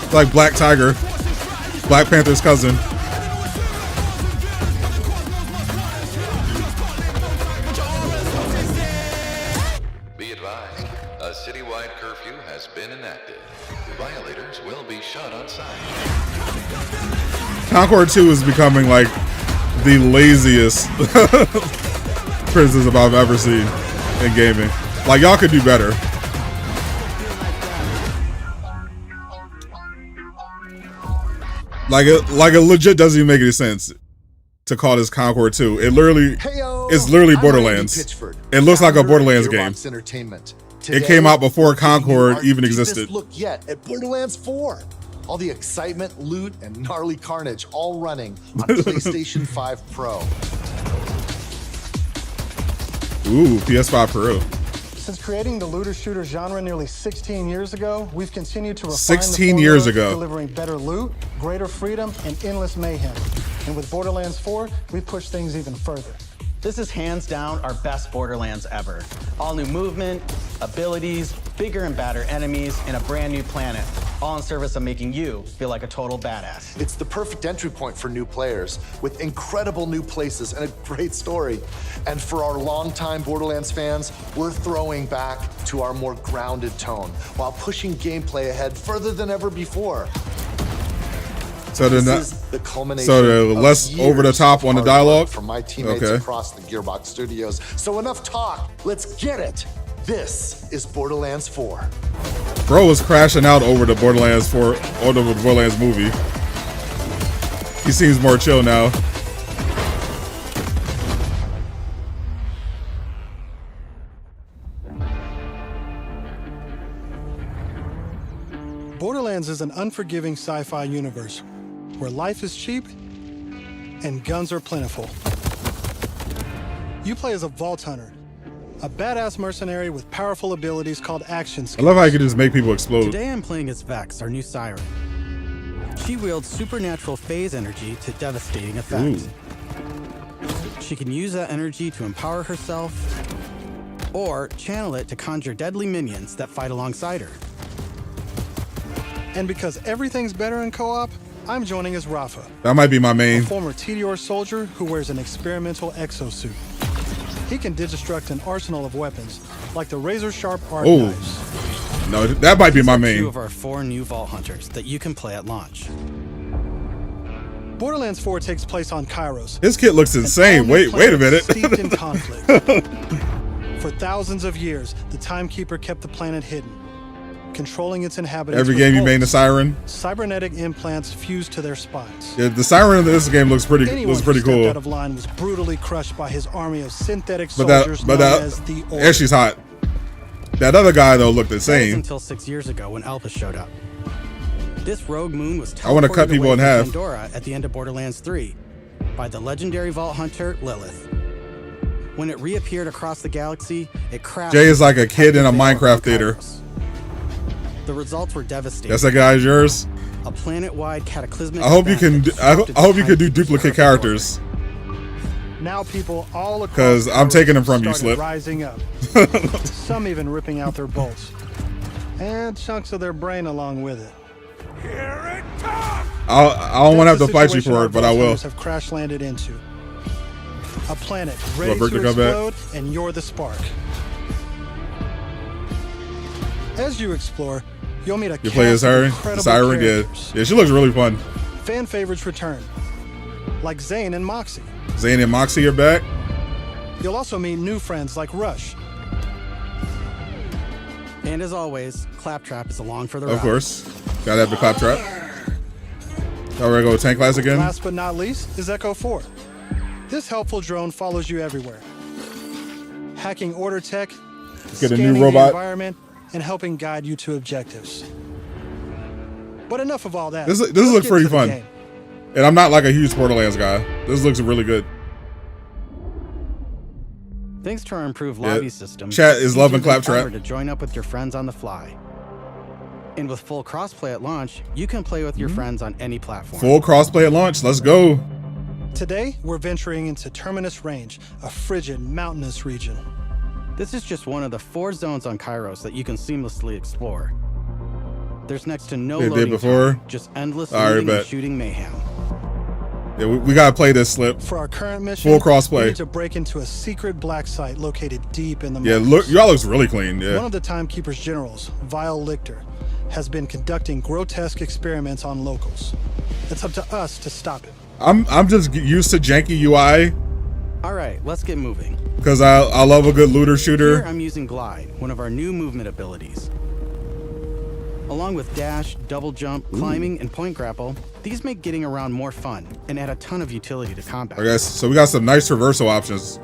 It's like Black Tiger, Black Panther's cousin. Be advised, a citywide curfew has been enacted. Violators will be shot on sight. Concord 2 is becoming like the laziest criticism I've ever seen in gaming. Like, y'all could do better. Like it legit doesn't even make any sense to call this Concord 2. It's literally Borderlands. It looks like a Borderlands game. It came out before Concord even existed. Look yet at Borderlands 4. All the excitement, loot, and gnarly carnage all running on PlayStation 5 Pro. Ooh, PS5 Pro. Since creating the looter-shooter genre nearly 16 years ago, we've continued to refine 16 years ago. delivering better loot, greater freedom, and endless mayhem. And with Borderlands 4, we've pushed things even further. This is hands down our best Borderlands ever. All new movement, abilities, bigger and badder enemies, and a brand new planet. All in service of making you feel like a total badass. It's the perfect entry point for new players, with incredible new places and a great story. And for our longtime Borderlands fans, we're throwing back to our more grounded tone, while pushing gameplay ahead further than ever before. So This they're is the culmination so they're of less years over the top of on the hard dialogue? work from my teammates Okay. across the Gearbox studios. So enough talk, let's get it. This is Borderlands 4. Bro was crashing out over the Borderlands 4, over the Borderlands movie. He seems more chill now. Borderlands is an unforgiving sci-fi universe where life is cheap and guns are plentiful. You play as a vault hunter, a badass mercenary with powerful abilities called action I skills. love how you can just make people explode. Today I'm playing as Vex, our new siren. She wields supernatural phase energy to devastating effect. She can use that energy to empower herself, or channel it to conjure deadly minions that fight alongside her. And because everything's better in co-op, I'm joining as Rafa, That might be my a main. former TDR soldier who wears an experimental exosuit. He can digistruct an arsenal of weapons, like the razor-sharp arc Oh. knives. No, that might be my Two main. of our 4 new Vault Hunters that you can play at launch. Borderlands 4 takes place on Kairos. His kit looks an insane. all-new Wait a planet minute. Steeped in conflict. For thousands of years, the Timekeeper kept the planet hidden, controlling its inhabitants. Every with game you made in the bolts, Siren. cybernetic implants fused to their spines. Yeah, the Siren in this game looks pretty Anyone who stepped cool. out of line was brutally crushed by his army of synthetic But that, soldiers but known that, as the Order. and she's hot. That other guy though looked the That was same. until 6 years ago when Elpis showed up. This rogue moon was I wanna cut teleported people away in from half. Pandora at the end of Borderlands 3 by the legendary vault hunter Lilith. When it reappeared across the galaxy, it crashed. Jay is like a kid in a Minecraft theater. The results were devastating. That's that guy's yours. A planet-wide cataclysmic. I hope you can. I hope you can do duplicate characters. Now people all across 'Cause I'm Kairos taking them from you, started Slip. rising up. Some even ripping out their bolts. And chunks of their brain along with it. I don't want to have to fight you Situation for our it, but I will. Voltrunners have crash landed into a planet ready Brick to to come back? explode, and you're the spark. As you explore, you'll meet a You play as cast of her, incredible Siren. Yeah, characters. yeah, she looks really fun. Fan favorites return, like Zane and Moxie. Zane and Moxie are back. You'll also meet new friends like Rush. And as always, Claptrap is along for the ride. Of course, gotta have the claptrap. All right, go tank class again. Last but not least is Echo 4. This helpful drone follows you everywhere, hacking order tech, Get a scanning new the robot. environment, and helping guide you to objectives. But enough of all that. This Let's looks get pretty to the fun. game. And I'm not like a huge Borderlands guy. This looks really good. Thanks to our improved Yeah. lobby system, Chat is it's loving easier than Claptrap. ever to join up with your friends on the fly. And with full crossplay at launch, you can play with your friends on any platform. Full crossplay at launch. Let's go. Today, we're venturing into Terminus Range, a frigid, mountainous region. This is just one of the 4 zones on Kairos that you can seamlessly explore. There's next to no They did loading before? time, just endless All right, looting and bet. shooting mayhem. Yeah, we gotta play this, Slip. For our current mission, Full crossplay. we need to break into a secret black site located deep in the Yeah, mountains. look, y'all looks really clean. One Yeah, of the Timekeeper's generals, Vile Lichter, has been conducting grotesque experiments on locals. It's up to us to stop him. I'm just used to janky UI All right, let's get moving. because I love a good looter Here shooter. I'm using Glide, one of our new movement abilities. Along with dash, double jump, climbing, and point grapple, these make getting around more fun and add a ton of utility to combat. I guess so. We got some nice traversal options: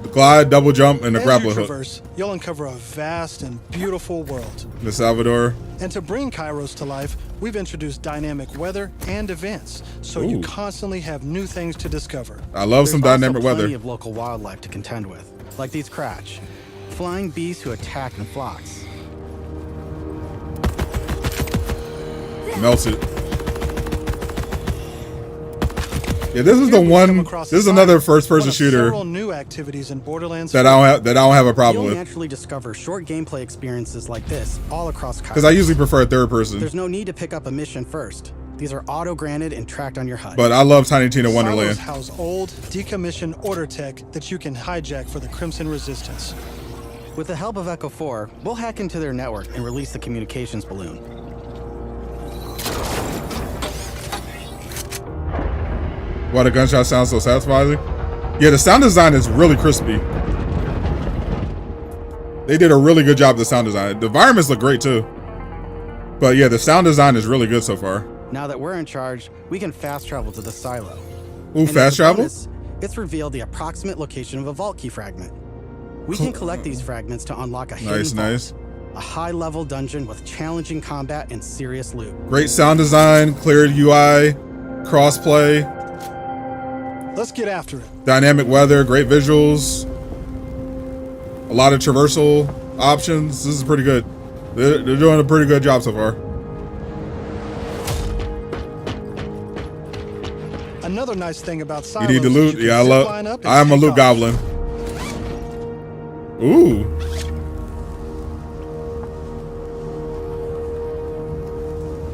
the glide, double jump, and the As grappling you hook. traverse, you'll uncover a vast and beautiful world. The Salvador. And to bring Kairos to life, we've introduced dynamic weather and events, so you Ooh. constantly have new things to discover. I love There's some also dynamic plenty weather. of local wildlife to contend with, like these Kratch, flying beasts who attack in flocks. Melted. Yeah, this is Here the we one. come across This is a another site, first-person one of shooter Several new activities in Borderlands that I don't have a problem You'll with naturally discover short gameplay experiences like this all across Kairos. because I usually prefer third person. There's no need to pick up a mission first. These are auto-granted and tracked on your HUD. But I love Tiny Tina Silos Wonderland. house old, decommissioned order tech that you can hijack for the Crimson Resistance. With the help of Echo 4, we'll hack into their network and release the communications balloon. Why the gunshot sounds so satisfying? Yeah, the sound design is really crispy. They did a really good job of the sound design. The environments look great too. But yeah, the sound design is really good so far. Now that we're in charge, we can fast travel to the silo. Ooh, And as fast a travel? bonus, it's revealed the approximate location of a vault key fragment. We can collect these fragments to unlock a hidden Nice, vault, nice. a high-level dungeon with challenging combat and serious loot. Great sound design, cleared UI, crossplay, Let's get after it. dynamic weather, great visuals, a lot of traversal options. This is pretty good. They're doing a pretty good job so far. Another nice thing about You Silos need to is loot. you can Yeah, zip line up and I'm a take loot off. goblin. Ooh.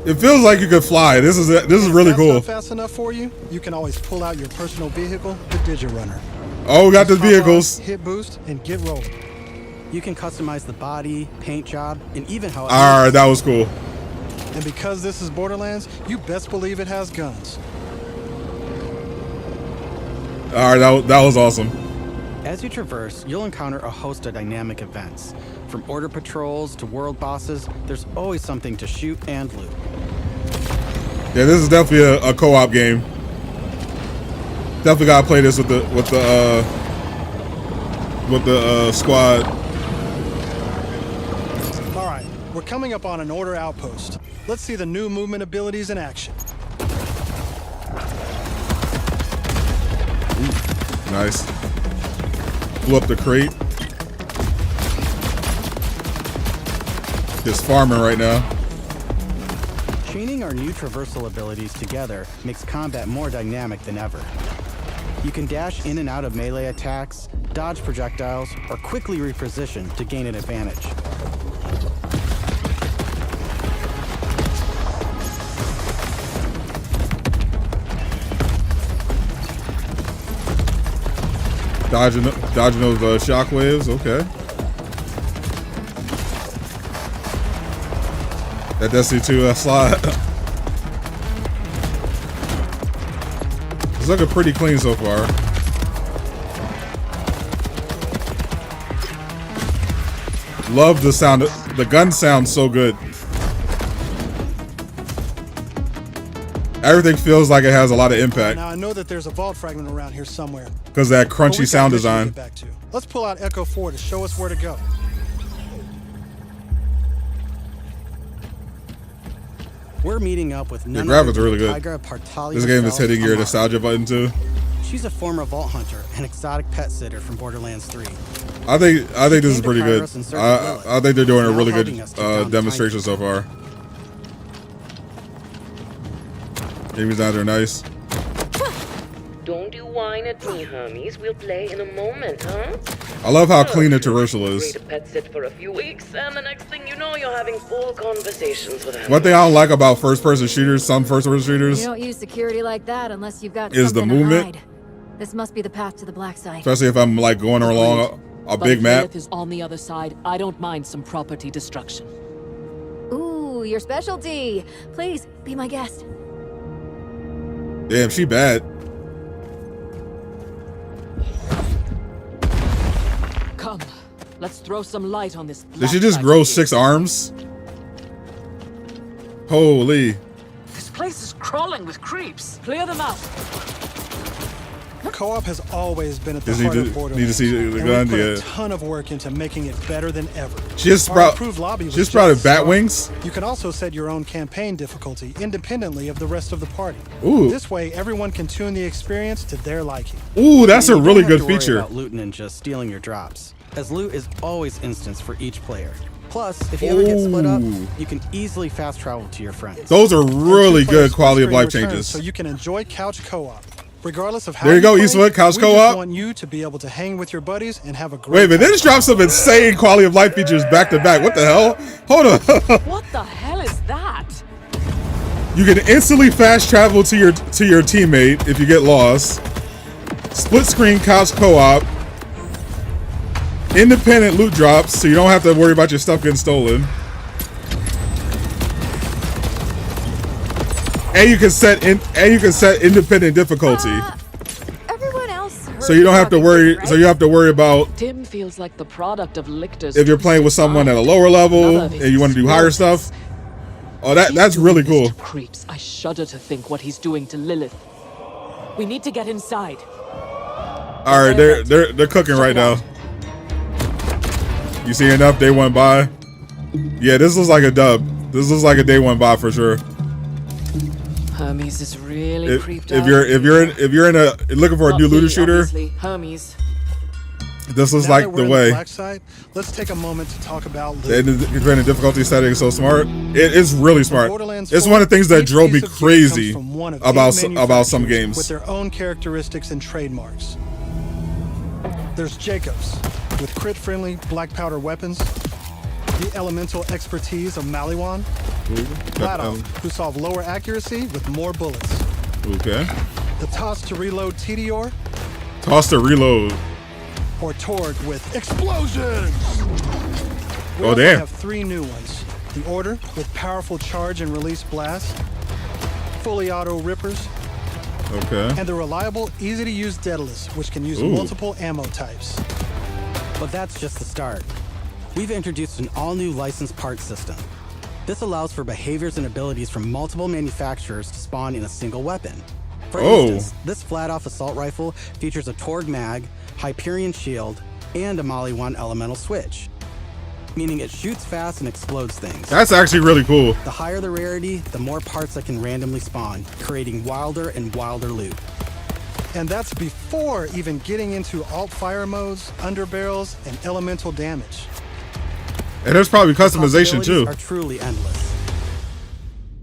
It feels like you could fly. This is If really that's cool. not fast enough for you, you can always pull out your personal vehicle, the Digirunner. Oh, we got the Hop on, vehicles. hit boost, and get rolling. You can customize the body, paint job, and even how it All right, moves. that was cool. And because this is Borderlands, you best believe it has guns. All right, that was awesome. As you traverse, you'll encounter a host of dynamic events. From order patrols to world bosses, there's always something to shoot and loot. Yeah, this is definitely a co-op game. Definitely gotta play this with the squad. All right, we're coming up on an order outpost. Let's see the new movement abilities in action. Nice. Blew up the crate. Just farming right now. Chaining our new traversal abilities together makes combat more dynamic than ever. You can dash in and out of melee attacks, dodge projectiles, or quickly reposition to gain an advantage. Dodging those shockwaves, okay. That Destiny 2 slot. It's looking pretty clean so far. Love the sound. The gun sounds so good. Everything feels like it has a lot of impact. Now I know that there's a vault fragment around here somewhere. Because that But we crunchy got sound a mission to design. get back to. Let's pull out Echo 4 to show us where to go. We're meeting up with none graphics other are really than good. Tigra Partali This game is herself, hitting your Amara. nostalgia button too. She's a former vault hunter and exotic pet sitter from Borderlands 3. I think this is came to pretty good. Kairos in search of Lilith. I think they're doing a Now really helping good us take down the demonstration so Timekeeper. far. Enemies down there nice. Don't you whine at me, Hermes. We'll play in a moment, huh? I love how clean the traversal Agree is. to pet sit for a few weeks, and the next thing you know, you're having full conversations with Hermes. One thing I don't like about first-person shooters, some first-person shooters, You don't use security like that unless you've got Is the something to movement. hide. This must be the path to the black side. especially if I'm like going along a But big if map. Lilith is on the other side, I don't mind some property destruction. Ooh, your specialty. Please, be my guest. Damn, she bad. Come, let's throw some light on this. Did she just grow 6 arms? Holy. This place is crawling with creeps. Clear them out. Co-op has always been at the Does heart need of to Borderlands. see the and gun? we put Yeah. a ton of work into making it better than ever. She just Our improved lobby was sprouted just bat start. wings. You can also set your own campaign difficulty independently of the rest of the party. Ooh. This way, everyone can tune the experience to their liking. Ooh, that's a And you really don't have good to worry feature. about looting and just stealing your drops, as loot is always instanced for each player. Plus, if you ever get split up, Ooh. you can easily fast travel to your friends. Those are really And 2 players good quality of split life screen returns changes. So you can enjoy couch co-op. Regardless of how There you go, play, Eastwood, couch we just co-op. want you to be able to hang with your buddies and have a great Wait a minute, they time. just dropped some insane quality of life features back to back. What the hell? Hold on. What the hell is that? You can instantly fast travel to your teammate if you get lost. Split screen couch co-op. Independent loot drops, so you don't have to worry about your stuff getting stolen. And you can set independent difficulty, Everyone else. so you don't have to worry. So you have to worry about Tim feels like the product of Lictor's. if you're playing with someone at a lower level and you want to do higher stuff. Oh, that's really cool. Creeps. I shudder to think what he's doing to Lilith. We need to get inside. All right, they're cooking right now. You see enough? Day one buy. Yeah, this looks like a dub. This looks like a day one buy for sure. Hermes is really If creeped out. you're looking for a Not new looter me, shooter, obviously. Hermes. this looks Now like that we're the in way. black side, let's take a moment to talk about The loot. independent difficulty setting is so smart. It is really smart. Borderlands It's 4, one of the things that each drove me piece of gear crazy comes from one of about 8 some manufacturers games. with their own characteristics and trademarks. There's Jacobs with crit-friendly black powder weapons, the elemental expertise of Maliwan, Sadot, who solve lower accuracy with more bullets, Okay. the toss to reload Tedior, Toss to reload. or Torg with explosions. We Oh, also damn. have 3 new ones: the Order with powerful charge and release blasts, fully auto rippers, Okay. and the reliable, easy-to-use Daedalus, which can use Ooh. multiple ammo types. But that's just the start. We've introduced an all-new licensed parts system. This allows for behaviors and abilities from multiple manufacturers to spawn in a single weapon. For Oh. instance, this flat-off assault rifle features a Torg mag, Hyperion shield, and a Maliwan elemental switch, meaning it shoots fast and explodes things. That's actually really cool. The higher the rarity, the more parts that can randomly spawn, creating wilder and wilder loot. And that's before even getting into alt fire modes, underbarrels, and elemental damage. And there's probably customization too. Are truly endless.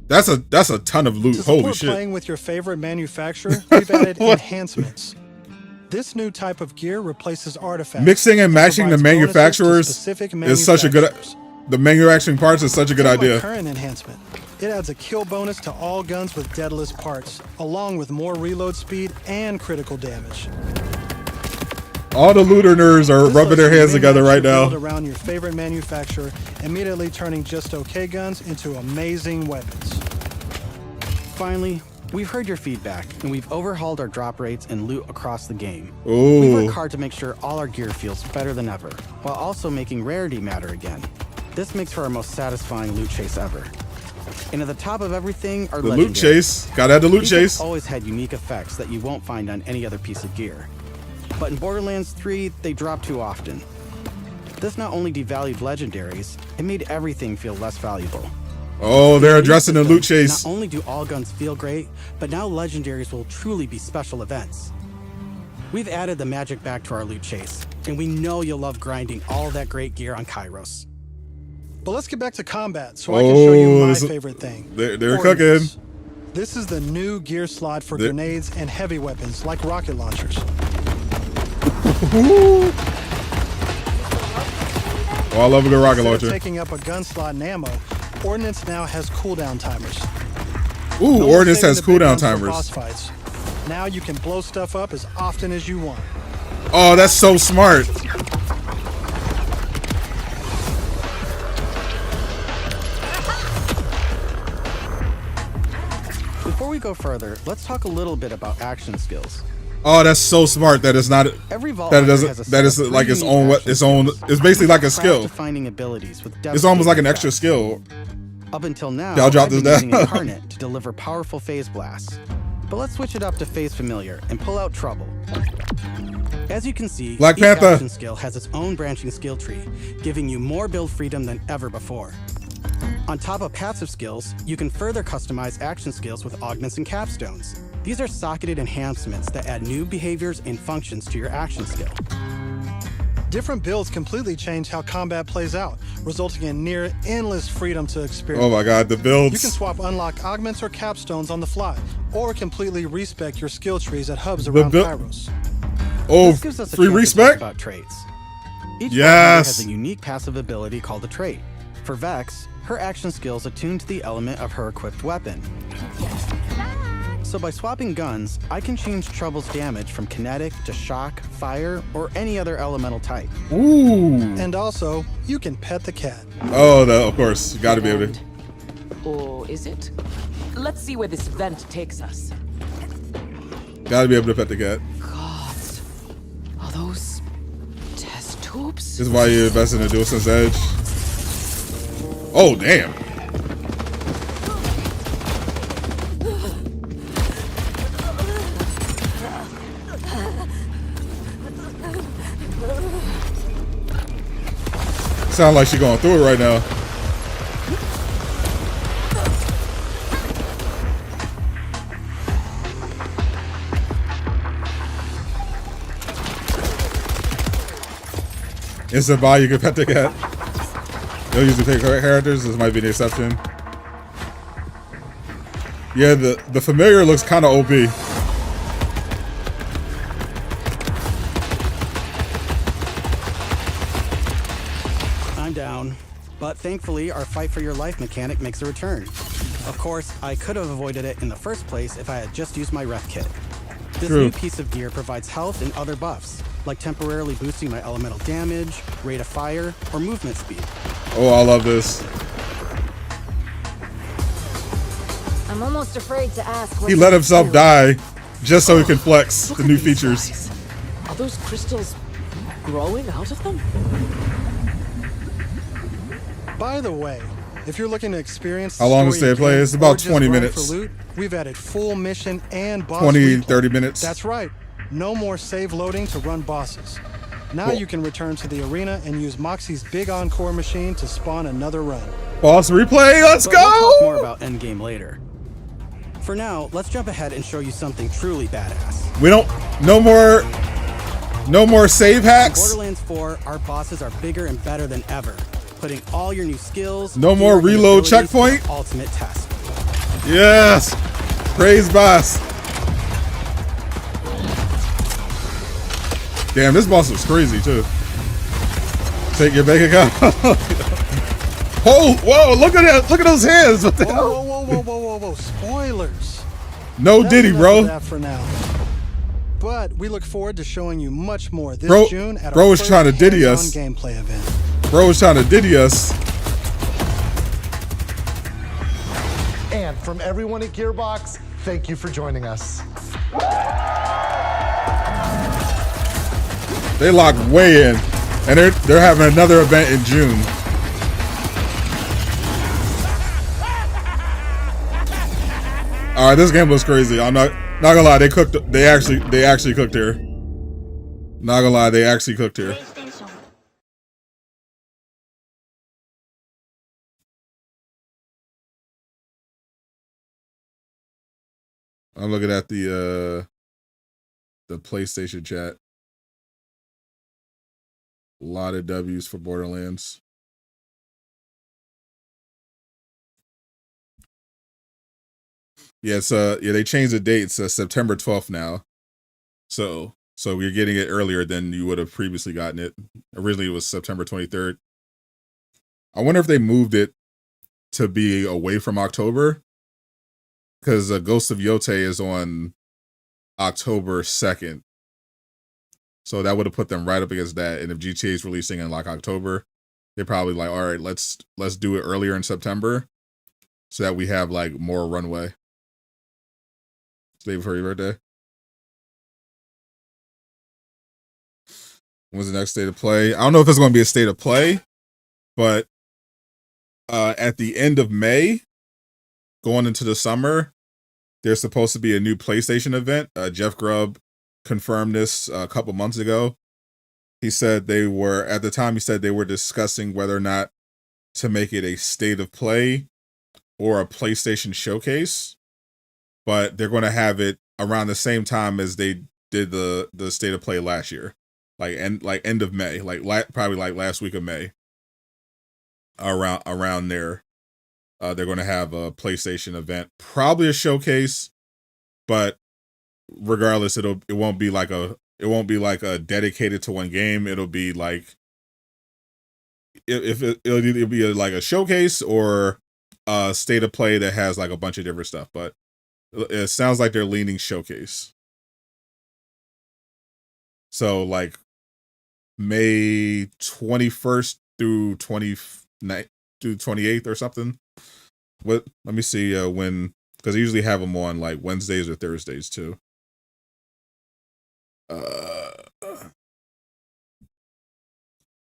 That's a ton of loot. To Holy support shit. playing with your favorite manufacturer, we've added enhancements. This new type of gear replaces artifacts. Mixing and matching the manufacturers is such a good. The manufacturing parts is such a good idea. Current enhancement. It adds a kill bonus to all guns with deadless parts, along with more reload speed and critical damage. All the looter nerds are rubbing their hands together right now. Build around your favorite manufacturer, immediately turning just okay guns into amazing weapons. Finally, we've heard your feedback, and we've overhauled our drop rates and loot across the game. Ooh. We work hard to make sure all our gear feels better than ever, while also making rarity matter again. This makes for our most satisfying loot chase ever. And at the top of everything are the legendaries. loot chase. Gotta have the loot These chase. have always had unique effects that you won't find on any other piece of gear. But in Borderlands 3, they drop too often. This not only devalued legendaries, it made everything feel less valuable. Oh, they're addressing the loot chase. Not only do all guns feel great, but now legendaries will truly be special events. We've added the magic back to our loot chase, and we know you'll love grinding all that great gear on Kairos. But let's get back to combat so I can show you my favorite thing. They're cooking. This is the new gear slot for grenades and heavy weapons like rocket launchers. Oh, I love a good rocket launcher. Taking up a gun slot and ammo, Ordnance now has cooldown timers. Ooh, Ordnance has cooldown timers. Boss fights. Now you can blow stuff up as often as you want. Oh, that's so smart. Before we go further, let's talk a little bit about action skills. Oh, that's so smart that it's not that it doesn't that is like its own it's basically like a skill. Defining abilities with it's almost like an extra skill. Up until now, y'all drop I've this been down. using Incarnate to deliver powerful phase blasts. But let's switch it up to phase familiar and pull out trouble. As you can see, Black each Panther action skill has its own branching skill tree, giving you more build freedom than ever before. On top of passive skills, you can further customize action skills with augments and capstones. These are socketed enhancements that add new behaviors and functions to your action skill. Different builds completely change how combat plays out, resulting in near endless freedom to experience. Oh my god, the builds. You can swap unlock augments or capstones on the fly, or completely respec your skill trees at hubs around Kairos. Oh, this gives us a free chance to respec? talk about traits. Each yes. has a unique passive ability called a trait. For Vex, her action skills attune to the element of her equipped weapon. So by swapping guns, I can change Trouble's damage from kinetic to shock, fire, or any other elemental type. Ooh. And also, you can pet the cat. Oh, of course. You gotta be able to. Or is it? Let's see where this vent takes us. Gotta be able to pet the cat. God. Are those test tubes? This is why you invest in the DualSense Edge. Oh, damn. Sound like she's going through it right now. Instant buy, you can pet the cat. They'll usually pick characters. This might be the exception. Yeah, the familiar looks kind of OP. I'm down, but thankfully our fight for your life mechanic makes a return. Of course, I could have avoided it in the first place if I had just used my ref kit. This new piece of gear provides health and other buffs, like temporarily boosting my elemental damage, rate of fire, or movement speed. Oh, I love this. I'm almost afraid to ask what He let himself die just so he can flex the new features. Guys. Are those crystals growing out of them? By the way, if you're looking to experience how long does it play? It's about 20 minutes. For loot, we've added full mission and boss 20-30 minutes. That's right. No more save loading to run bosses. Now you can return to the arena and use Moxie's big encore machine to spawn another run. Boss replay, let's go! We'll talk more about endgame later. For now, let's jump ahead and show you something truly badass. We don't, no more save hacks. In Borderlands 4, our bosses are bigger and better than ever, putting all your new skills, no more gear, and reload abilities checkpoint. to the ultimate test. Yes, praise boss. Damn, this boss was crazy too. Take your bank account. Oh, whoa, look at that. Look at those hands. What the hell? Whoa. Spoilers. No That's Diddy, enough bro. of that for now. But we look forward to showing you much more this Bro, June at bro our was first trying to Diddy hands-on us. gameplay event. Bro was trying to Diddy us. And from everyone at Gearbox, thank you for joining us. They locked way in, and they're having another event in June. All right, this game was crazy. I'm not gonna lie. They actually cooked here. Not gonna lie, they actually cooked here. I'm looking at the PlayStation chat. A lot of W's for Borderlands. Yeah, they changed the date. It's September 12th now. So you're getting it earlier than you would have previously gotten it. Originally, it was September 23rd. I wonder if they moved it to be away from October, because Ghost of Yote is on October 2nd. So that would have put them right up against that. And if GTA is releasing in like October, they're probably like, all right, let's do it earlier in September so that we have like more runway. Day before your birthday. When's the next state of play? I don't know if it's going to be a state of play, but at the end of May, going into the summer, there's supposed to be a new PlayStation event. Jeff Grubb confirmed this a couple months ago. He said they were discussing whether or not to make it a state of play or a PlayStation showcase, but they're going to have it around the same time as they did the state of play last year, like end of May, probably like last week of May. Around there, they're going to have a PlayStation event, probably a showcase, but regardless, it won't be like a dedicated to one game. It'll be like it'll either be like a showcase or a state of play that has like a bunch of different stuff. But it sounds like they're leaning showcase. So like May 21st through 28th or something. Let me see when, because I usually have them on like Wednesdays or Thursdays too.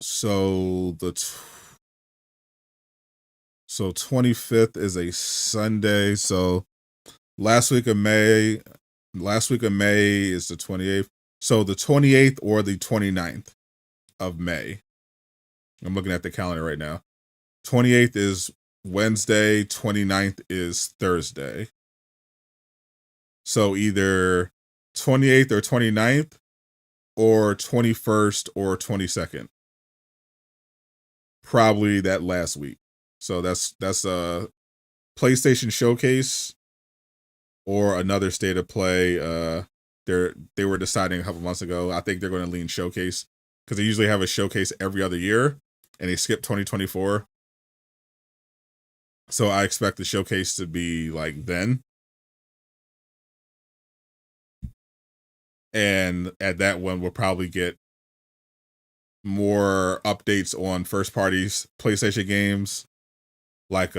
So 25th is a Sunday. So last week of May is the 28th. So the 28th or the 29th of May. I'm looking at the calendar right now. 28th is Wednesday, 29th is Thursday. So either 28th or 29th or 21st or 22nd. Probably that last week. So that's a PlayStation showcase or another state of play. They were deciding a couple months ago. I think they're going to lean showcase because they usually have a showcase every other year and they skipped 2024. So I expect the showcase to be like then. And at that one, we'll probably get more updates on first parties PlayStation games. Like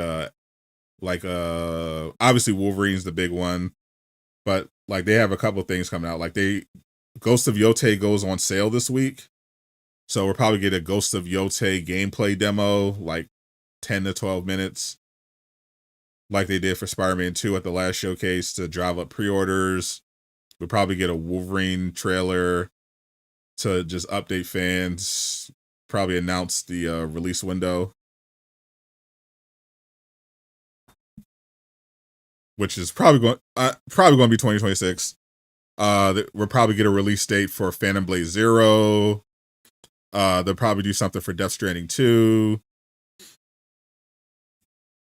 obviously Wolverine's the big one. But like they have a couple things coming out. Like Ghost of Yote goes on sale this week. So we'll probably get a Ghost of Yote gameplay demo, like 10 to 12 minutes. Like they did for Spider-Man 2 at the last showcase to drive up pre-orders. We'll probably get a Wolverine trailer to just update fans. Probably announce the release window. which is probably going to be 2026. We'll probably get a release date for Phantom Blade 0. They'll probably do something for Death Stranding 2.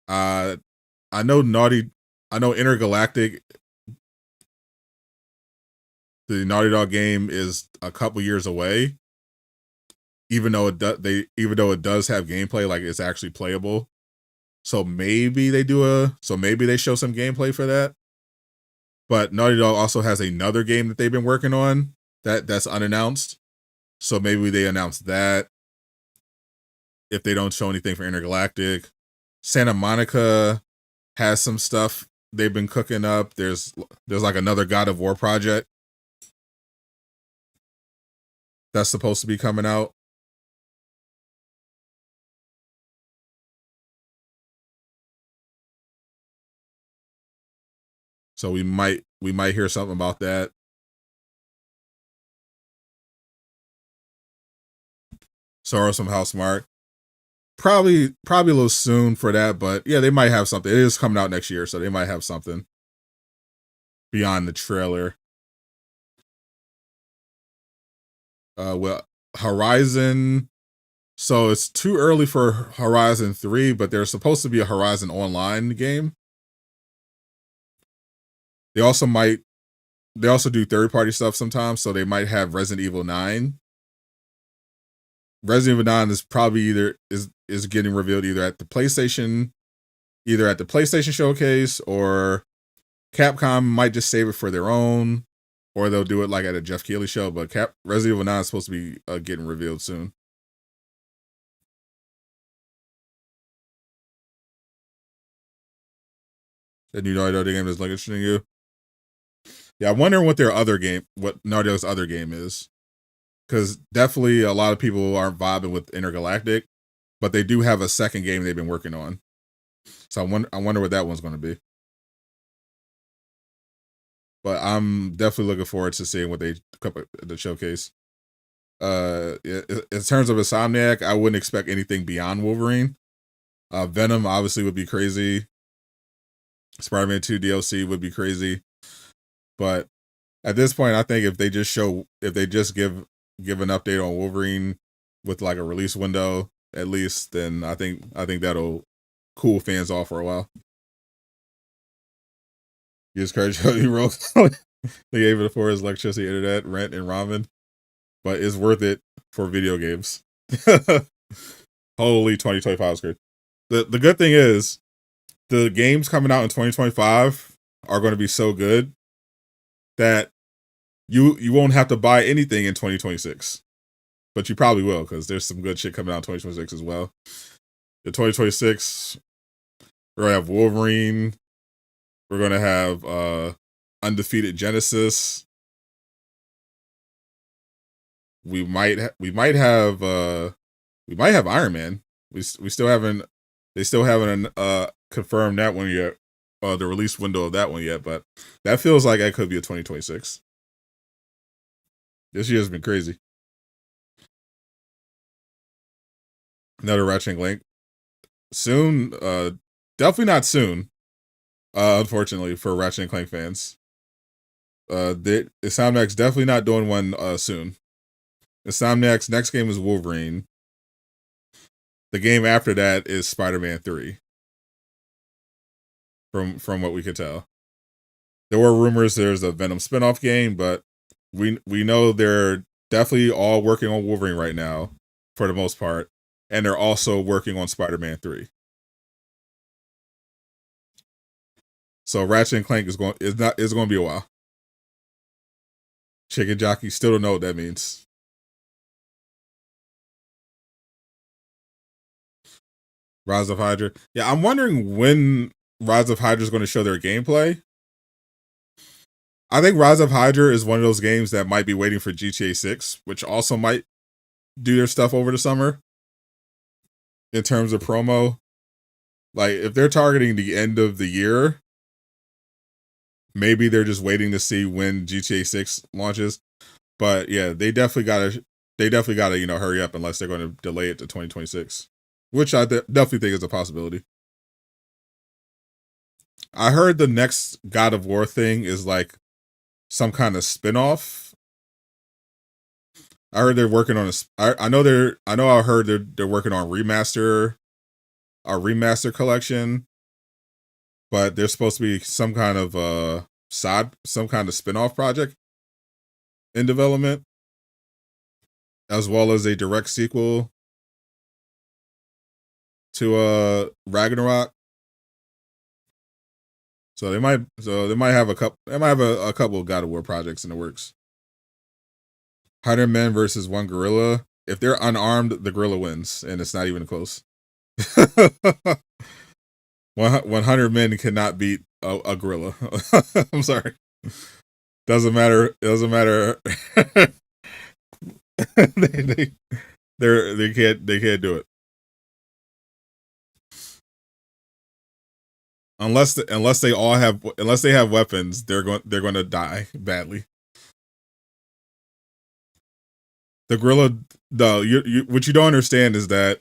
I know Intergalactic, the Naughty Dog game, is a couple years away. Even though it does have gameplay, like it's actually playable. So maybe they show some gameplay for that. But Naughty Dog also has another game that they've been working on that's unannounced. So maybe they announce that if they don't show anything for Intergalactic. Santa Monica has some stuff they've been cooking up. There's like another God of War project that's supposed to be coming out. So we might hear something about that. Soros from Housemark. Probably a little soon for that, but yeah, they might have something. It is coming out next year, so they might have something beyond the trailer. Well, Horizon. So it's too early for Horizon 3, but there's supposed to be a Horizon Online game. They also do third-party stuff sometimes, so they might have Resident Evil 9. Resident Evil 9 is probably is getting revealed either at the PlayStation showcase, or Capcom might just save it for their own, or they'll do it like at a Jeff Keighley show. But Resident Evil 9 is supposed to be getting revealed soon. The new Naughty Dog game is like interesting to you. Yeah, I'm wondering what Naughty Dog's other game is. Because definitely a lot of people aren't vibing with Intergalactic, but they do have a second game they've been working on. So I wonder what that one's going to be. But I'm definitely looking forward to seeing what they come up at the showcase. In terms of Insomniac, I wouldn't expect anything beyond Wolverine. Venom obviously would be crazy. Spider-Man 2 DLC would be crazy. But at this point, I think if they just give an update on Wolverine with like a release window at least, then I think that'll cool fans off for a while. You just courage you wrote they gave it for his electricity, internet, rent, and ramen, but it's worth it for video games. Holy 2025 is great. The good thing is the games coming out in 2025 are going to be so good that you won't have to buy anything in 2026, but you probably will, because there's some good shit coming out in 2026 as well. In 2026, we're gonna have Wolverine. We're gonna have Undefeated Genesis. We might have Iron Man. They still haven't confirmed that one yet, the release window of that one yet, but that feels like that could be a 2026. This year has been crazy. Another Ratchet & Clank. Soon, definitely not soon. Unfortunately for Ratchet & Clank fans. Insomniac's definitely not doing one soon. Insomniac's next game is Wolverine. The game after that is Spider-Man 3. From what we could tell. There were rumors there's a Venom spinoff game, but we know they're definitely all working on Wolverine right now, for the most part, and they're also working on Spider-Man 3. So Ratchet & Clank is going to be a while. Chicken Jockey still don't know what that means. Rise of Hydra. Yeah, I'm wondering when Rise of Hydra is going to show their gameplay. I think Rise of Hydra is one of those games that might be waiting for GTA 6, which also might do their stuff over the summer in terms of promo. Like, if they're targeting the end of the year, maybe they're just waiting to see when GTA 6 launches. But yeah, they definitely gotta hurry up, unless they're going to delay it to 2026, which I definitely think is a possibility. I heard the next God of War thing is like some kind of spin-off. I heard they're working on I heard they're working on a remaster collection, but there's supposed to be some kind of some kind of spin-off project in development, as well as a direct sequel to Ragnarok. So they might have a couple of God of War projects in the works. 100 men versus one gorilla. If they're unarmed, the gorilla wins, and it's not even close. 100 men cannot beat a gorilla. I'm sorry. Doesn't matter. It doesn't matter. they can't do it. Unless they have weapons, they're going to die badly. The gorilla, what you don't understand is that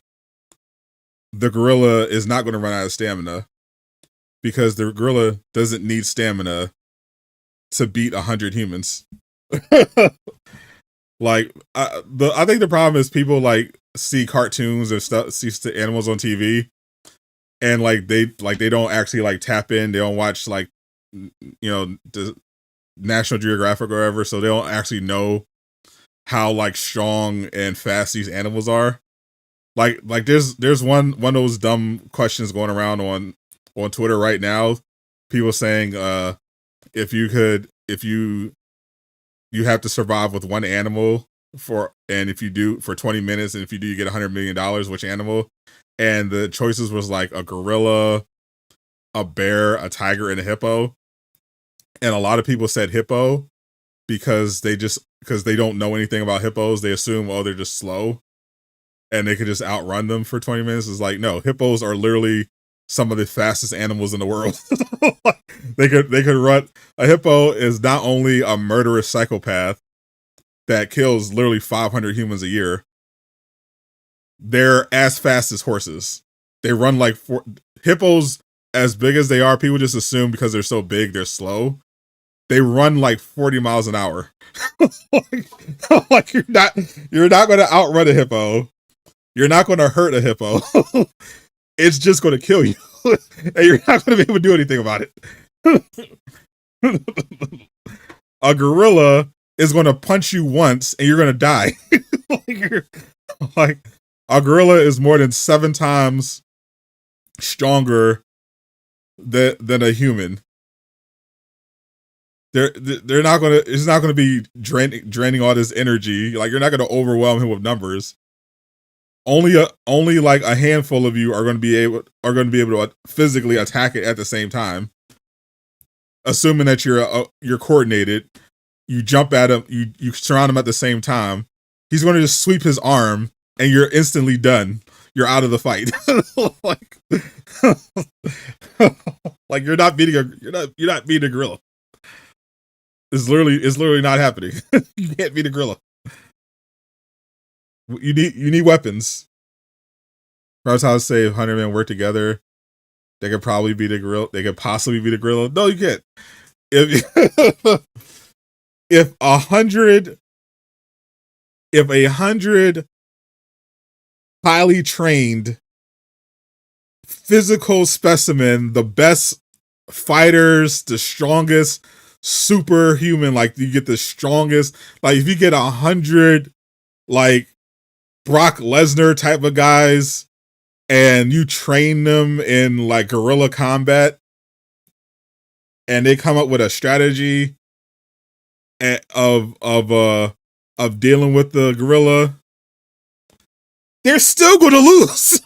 the gorilla is not going to run out of stamina, because the gorilla doesn't need stamina to beat 100 humans. Like, I think the problem is people like see cartoons or stuff, see animals on TV, and they don't actually like tap in. They don't watch like, the National Geographic or whatever, so they don't actually know how like strong and fast these animals are. Like there's one of those dumb questions going around on Twitter right now. People saying if you have to survive with one animal for 20 minutes, and if you do, you get $100 million, which animal? And the choices was like a gorilla, a bear, a tiger, and a hippo. And a lot of people said hippo because they don't know anything about hippos. They assume, they're just slow and they could just outrun them for 20 minutes. It's like, no, hippos are literally some of the fastest animals in the world. They could run. A hippo is not only a murderous psychopath that kills literally 500 humans a year, they're as fast as horses. They run like hippos, as big as they are, people just assume because they're so big, they're slow. They run like 40 miles an hour. like you're not going to outrun a hippo. You're not going to hurt a hippo. It's just going to kill you. And you're not going to be able to do anything about it. A gorilla is going to punch you once and you're going to die. like a gorilla is more than 7 times stronger than a human. They're not gonna. It's not gonna be draining all this energy. Like, you're not gonna overwhelm him with numbers. Only like a handful of you are gonna be able to physically attack it at the same time. Assuming that you're coordinated, you jump at him, you surround him at the same time. He's gonna just sweep his arm, and you're instantly done. You're out of the fight. like you're not beating a gorilla. It's literally not happening. You can't beat a gorilla. You need weapons. That's how I say if 100 men work together, they could probably beat a gorilla. They could possibly beat a gorilla. No, you can't. If 100 highly trained physical specimen, the best fighters, the strongest superhuman, like you get the strongest, like if you get 100 like Brock Lesnar type of guys and you train them in like guerrilla combat and they come up with a strategy of dealing with the gorilla, they're still going to lose.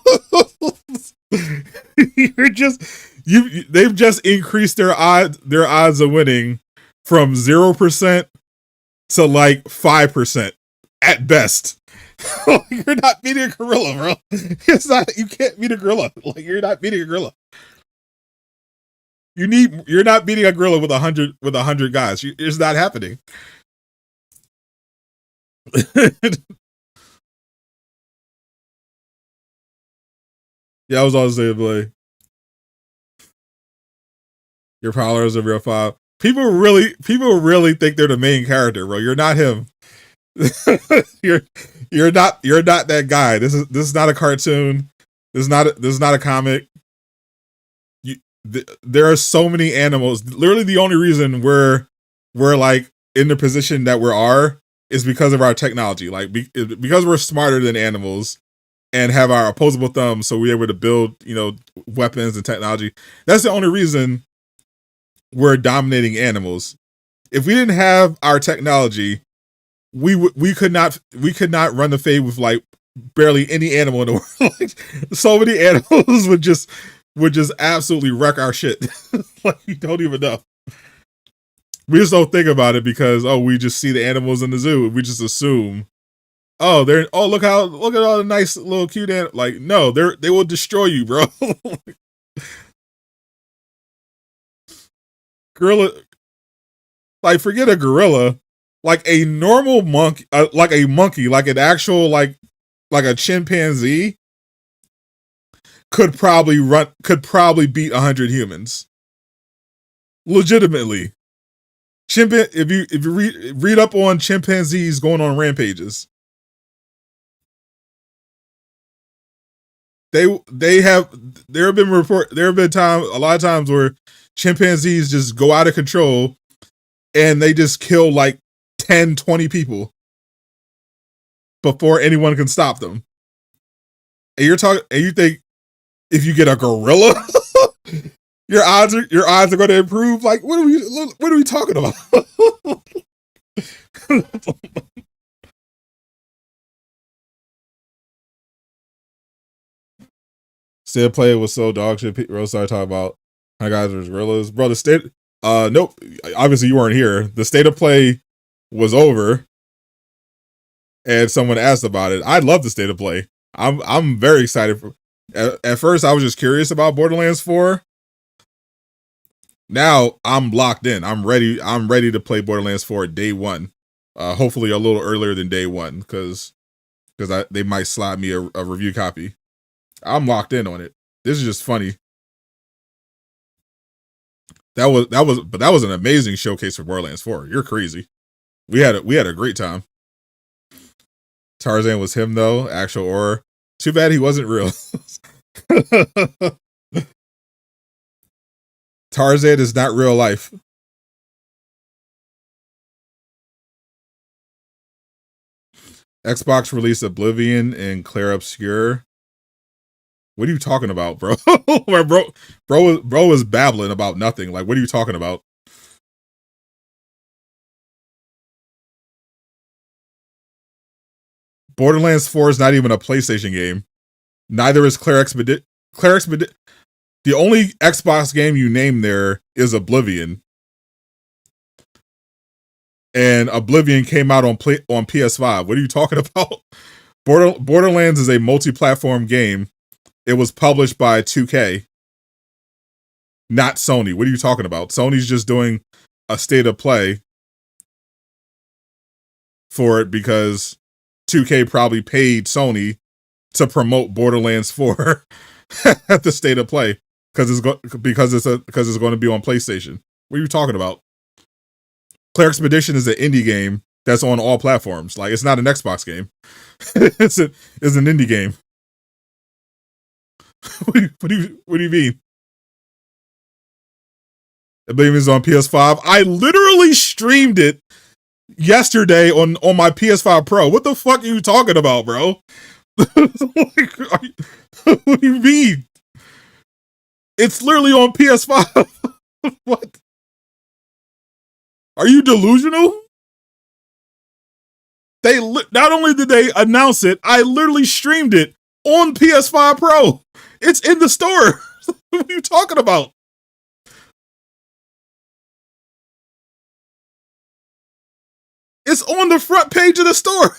They've just increased their odds of winning from 0% to like 5% at best. You're not beating a gorilla, bro. You can't beat a gorilla. Like, you're not beating a gorilla. You're not beating a gorilla with 100 guys. It's not happening. Yeah, I was always saying, boy. Your Prowler is a real file. People really think they're the main character, bro. You're not him. you're not that guy. This is not a cartoon. This is not a comic. There are so many animals. Literally, the only reason we're like in the position that we are is because of our technology. Like because we're smarter than animals and have our opposable thumbs, so we're able to build, weapons and technology. That's the only reason we're dominating animals. If we didn't have our technology, we could not run the fade with like barely any animal in the world. Like, so many animals would just absolutely wreck our shit. Like, you don't even know. We just don't think about it because we just see the animals in the zoo and we just assume, look at all the nice little cute animals. Like, no, they will destroy you, bro. Gorilla, like, forget a gorilla. Like a normal monkey, like an actual like a chimpanzee could probably beat 100 humans. Legitimately. If you read up on chimpanzees going on rampages, there have been a lot of times where chimpanzees just go out of control and they just kill like 10, 20 people before anyone can stop them. And you think if you get a gorilla, your odds are going to improve? Like, what are we talking about? State of play was so dog shit. Rose started talking about how guys there's gorillas. Bro, the state nope. Obviously you weren't here. The state of play was over and someone asked about it. I love the state of play. I'm very excited for at first I was just curious about Borderlands 4. Now I'm locked in. I'm ready to play Borderlands 4 day one. Hopefully a little earlier than day one because they might slap me a review copy. I'm locked in on it. This is just funny. That was an amazing showcase for Borderlands 4. You're crazy. We had a great time. Tarzan was him though, actual or too bad he wasn't real. Tarzan is not real life. Xbox released Oblivion and Claire Obscure. What are you talking about, bro? bro was babbling about nothing. Like, what are you talking about? Borderlands 4 is not even a PlayStation game. Neither is Claire Expedition. The only Xbox game you name there is Oblivion. And Oblivion came out on PS5. What are you talking about? Borderlands is a multi-platform game. It was published by 2K, not Sony. What are you talking about? Sony's just doing a state of play for it because 2K probably paid Sony to promote Borderlands 4 at the state of play because it's going to be on PlayStation. What are you talking about? Claire Expedition is an indie game that's on all platforms. Like, it's not an Xbox game. It's an indie game. What do you mean? Oblivion is on PS5. I literally streamed it yesterday on my PS5 Pro. What the fuck are you talking about, bro? What do you mean? It's literally on PS5. What? Are you delusional? Not only did they announce it, I literally streamed it on PS5 Pro. It's in the store. What are you talking about? It's on the front page of the store.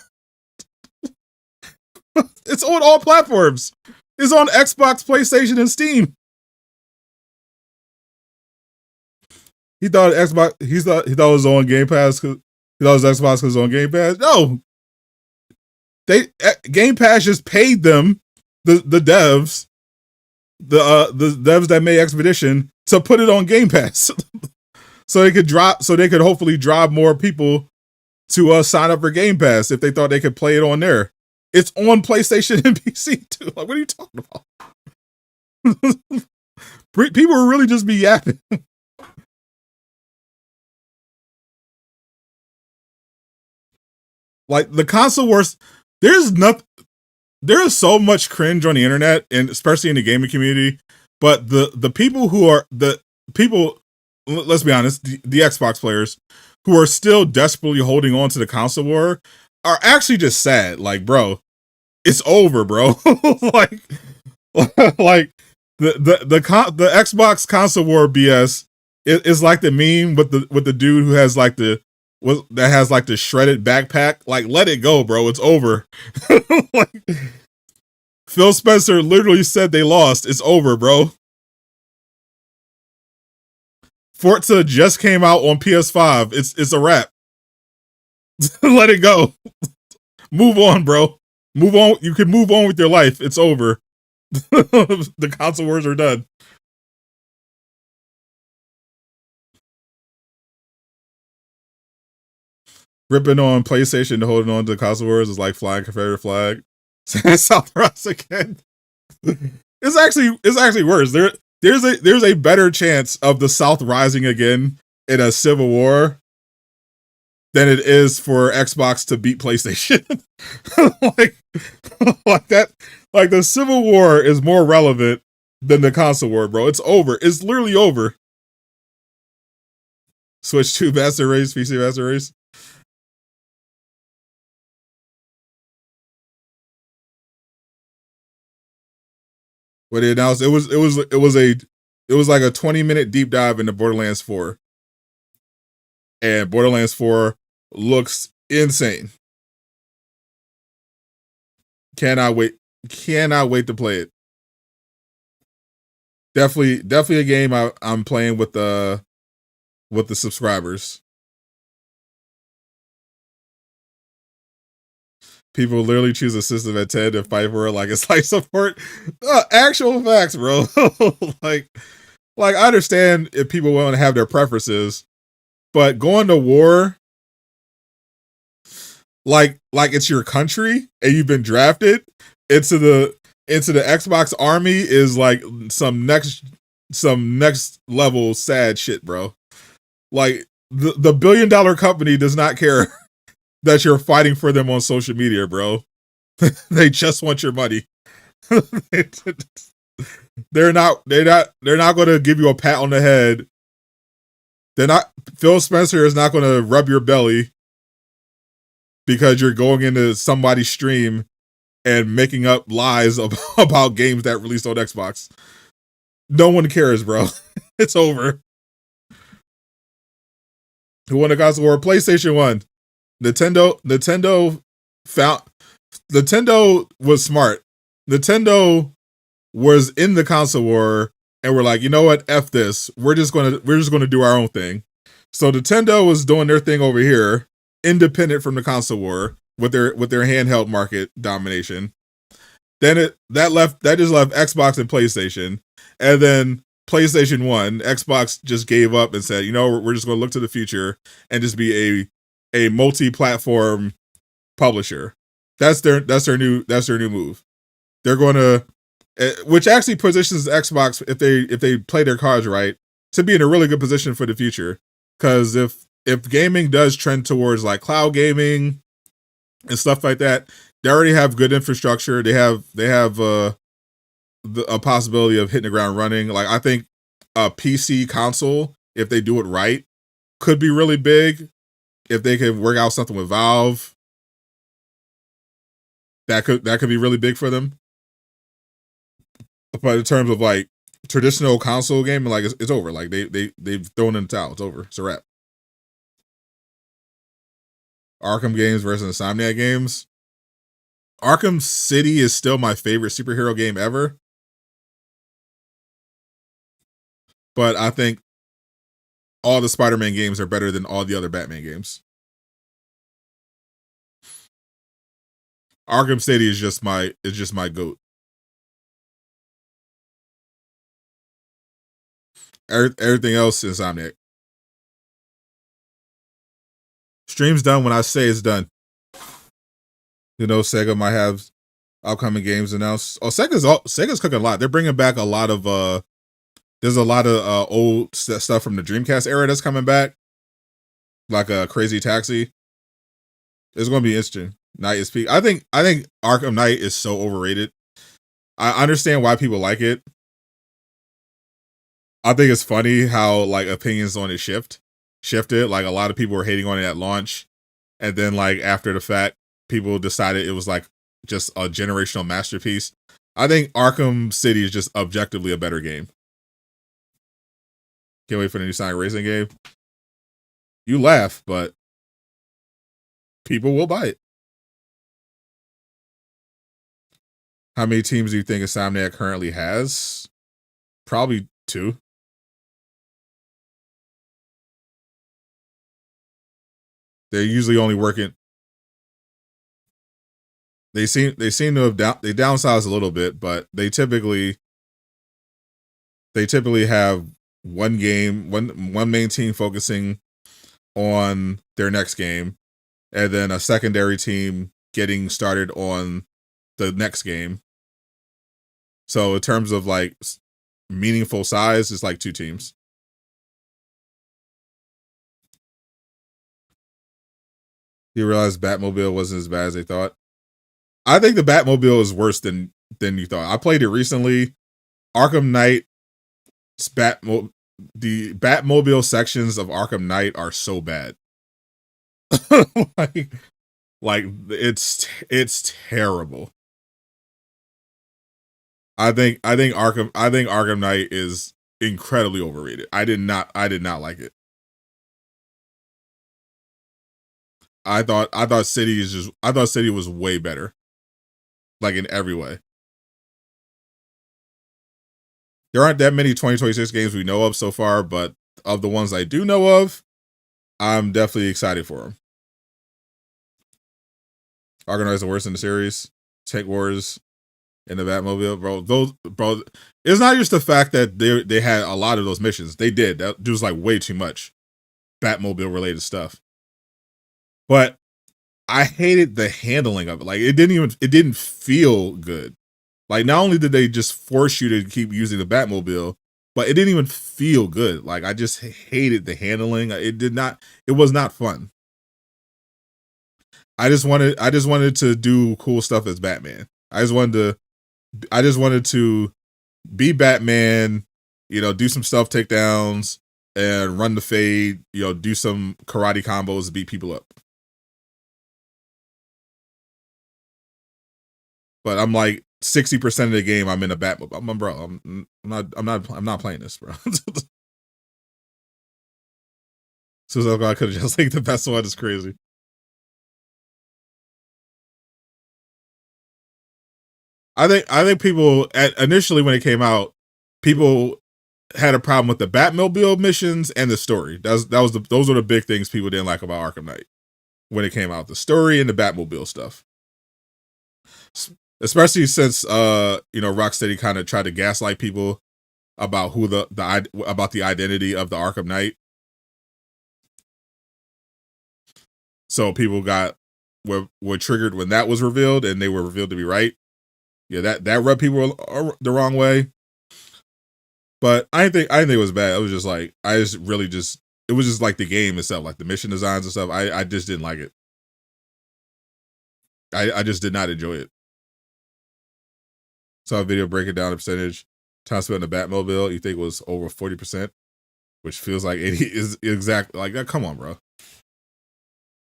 It's on all platforms. It's on Xbox, PlayStation, and Steam. He thought Xbox. He thought it was on Game Pass. He thought it was Xbox because it was on Game Pass. No, Game Pass just paid them, the devs, the devs that made Expedition to put it on Game Pass, so they could hopefully drive more people to sign up for Game Pass if they thought they could play it on there. It's on PlayStation and PC too. Like, what are you talking about? People will really just be yapping. Like, the console wars, there is so much cringe on the internet, and especially in the gaming community. But the people who are let's be honest, the Xbox players who are still desperately holding on to the console war are actually just sad. Like, bro, it's over, bro. like the Xbox console war BS is like the meme with the dude who has like the shredded backpack. Like, let it go, bro. It's over. Like, Phil Spencer literally said they lost. It's over, bro. Forza just came out on PS5. It's a wrap. Let it go. Move on, bro. Move on. You can move on with your life. It's over. The console wars are done. Ripping on PlayStation to holding on to the console wars is like flying Confederate flag. South Rise again. It's actually worse. There's a better chance of the South rising again in a civil war than it is for Xbox to beat PlayStation. like that. Like, the Civil War is more relevant than the console war, bro. It's over. It's literally over. Switch to Master Race, PC Master Race. When they announced it was like a 20-minute deep dive into Borderlands 4. And Borderlands 4 looks insane. Cannot wait to play it. Definitely a game I'm playing with the subscribers. People literally choose a system at 10 and fight for it like it's like support. Actual facts, bro. like I understand if people want to have their preferences, but going to war like it's your country and you've been drafted into the Xbox army is like some next level sad shit, bro. Like, the $1 billion company does not care that you're fighting for them on social media, bro. They just want your money. They're not going to give you a pat on the head. Phil Spencer is not going to rub your belly because you're going into somebody's stream and making up lies about games that released on Xbox. No one cares, bro. It's over. Who won the console war? PlayStation won. Nintendo was smart. Nintendo was in the console war and we're like, you know what? F this. We're just gonna do our own thing. So Nintendo was doing their thing over here, independent from the console war, with their handheld market domination. Then that just left Xbox and PlayStation, and then PlayStation won. Xbox just gave up and said, you know, we're just going to look to the future and just be a multi-platform publisher. That's their new move. They're going to, which actually positions Xbox, if they play their cards right, to be in a really good position for the future. Because if gaming does trend towards like cloud gaming and stuff like that, they already have good infrastructure. They have a possibility of hitting the ground running. Like, I think a PC console, if they do it right, could be really big. If they can work out something with Valve, that could be really big for them. But in terms of like traditional console gaming, like it's over. Like they've thrown in the towel. It's over. It's a wrap. Arkham games versus Insomniac games. Arkham City is still my favorite superhero game ever. But I think all the Spider-Man games are better than all the other Batman games. Arkham City is just my GOAT. Everything else is Insomniac. Stream's done when I say it's done. You know, Sega might have upcoming games announced. Oh, Sega's cooking a lot. They're bringing back a lot of there's a lot of old stuff from the Dreamcast era that's coming back, like a Crazy Taxi. It's going to be interesting. Night is peak. I think Arkham Knight is so overrated. I understand why people like it. I think it's funny how like opinions on it shifted. Like a lot of people were hating on it at launch, and then like after the fact, people decided it was like just a generational masterpiece. I think Arkham City is just objectively a better game. Can't wait for the new Sonic Racing game. You laugh, but people will buy it. How many teams do you think Insomniac currently has? Probably 2. They're usually only working. They seem to have they downsized a little bit, but they typically have one game, one main team focusing on their next game, and then a secondary team getting started on the next game. So in terms of like meaningful size, it's like 2 teams. You realize Batmobile wasn't as bad as they thought. I think the Batmobile is worse than you thought. I played it recently. Arkham Knight, the Batmobile sections of Arkham Knight are so bad. like it's terrible. I think Arkham Knight is incredibly overrated. I did not like it. I thought City was way better. Like in every way. There aren't that many 2026 games we know of so far, but of the ones I do know of, I'm definitely excited for them. Arkham Knight is the worst in the series. Tank Wars in the Batmobile, bro. It's not just the fact that they had a lot of those missions. They did. That was like way too much Batmobile related stuff. But I hated the handling of it. Like it didn't feel good. Like not only did they just force you to keep using the Batmobile, but it didn't even feel good. Like I just hated the handling. It was not fun. I just wanted to do cool stuff as Batman. I just wanted to be Batman, you know, do some stealth takedowns and run the fade, you know, do some karate combos to beat people up. But I'm like 60% of the game I'm in a Batmobile. I'm not playing this, bro. So I could have just like the best one is crazy. I think people initially when it came out, people had a problem with the Batmobile missions and the story. those were the big things people didn't like about Arkham Knight when it came out. The story and the Batmobile stuff. Especially since Rocksteady kind of tried to gaslight people about who about the identity of the Arkham Knight. So people were triggered when that was revealed, and they were revealed to be right. Yeah, that rubbed people the wrong way. But I didn't think it was bad. It was just like it was just like the game itself, like the mission designs and stuff. I just didn't like it. I just did not enjoy it. Saw a video breaking down the percentage. Time spent in the Batmobile, you think it was over 40%, which feels like 80 is exactly like that. Come on, bro.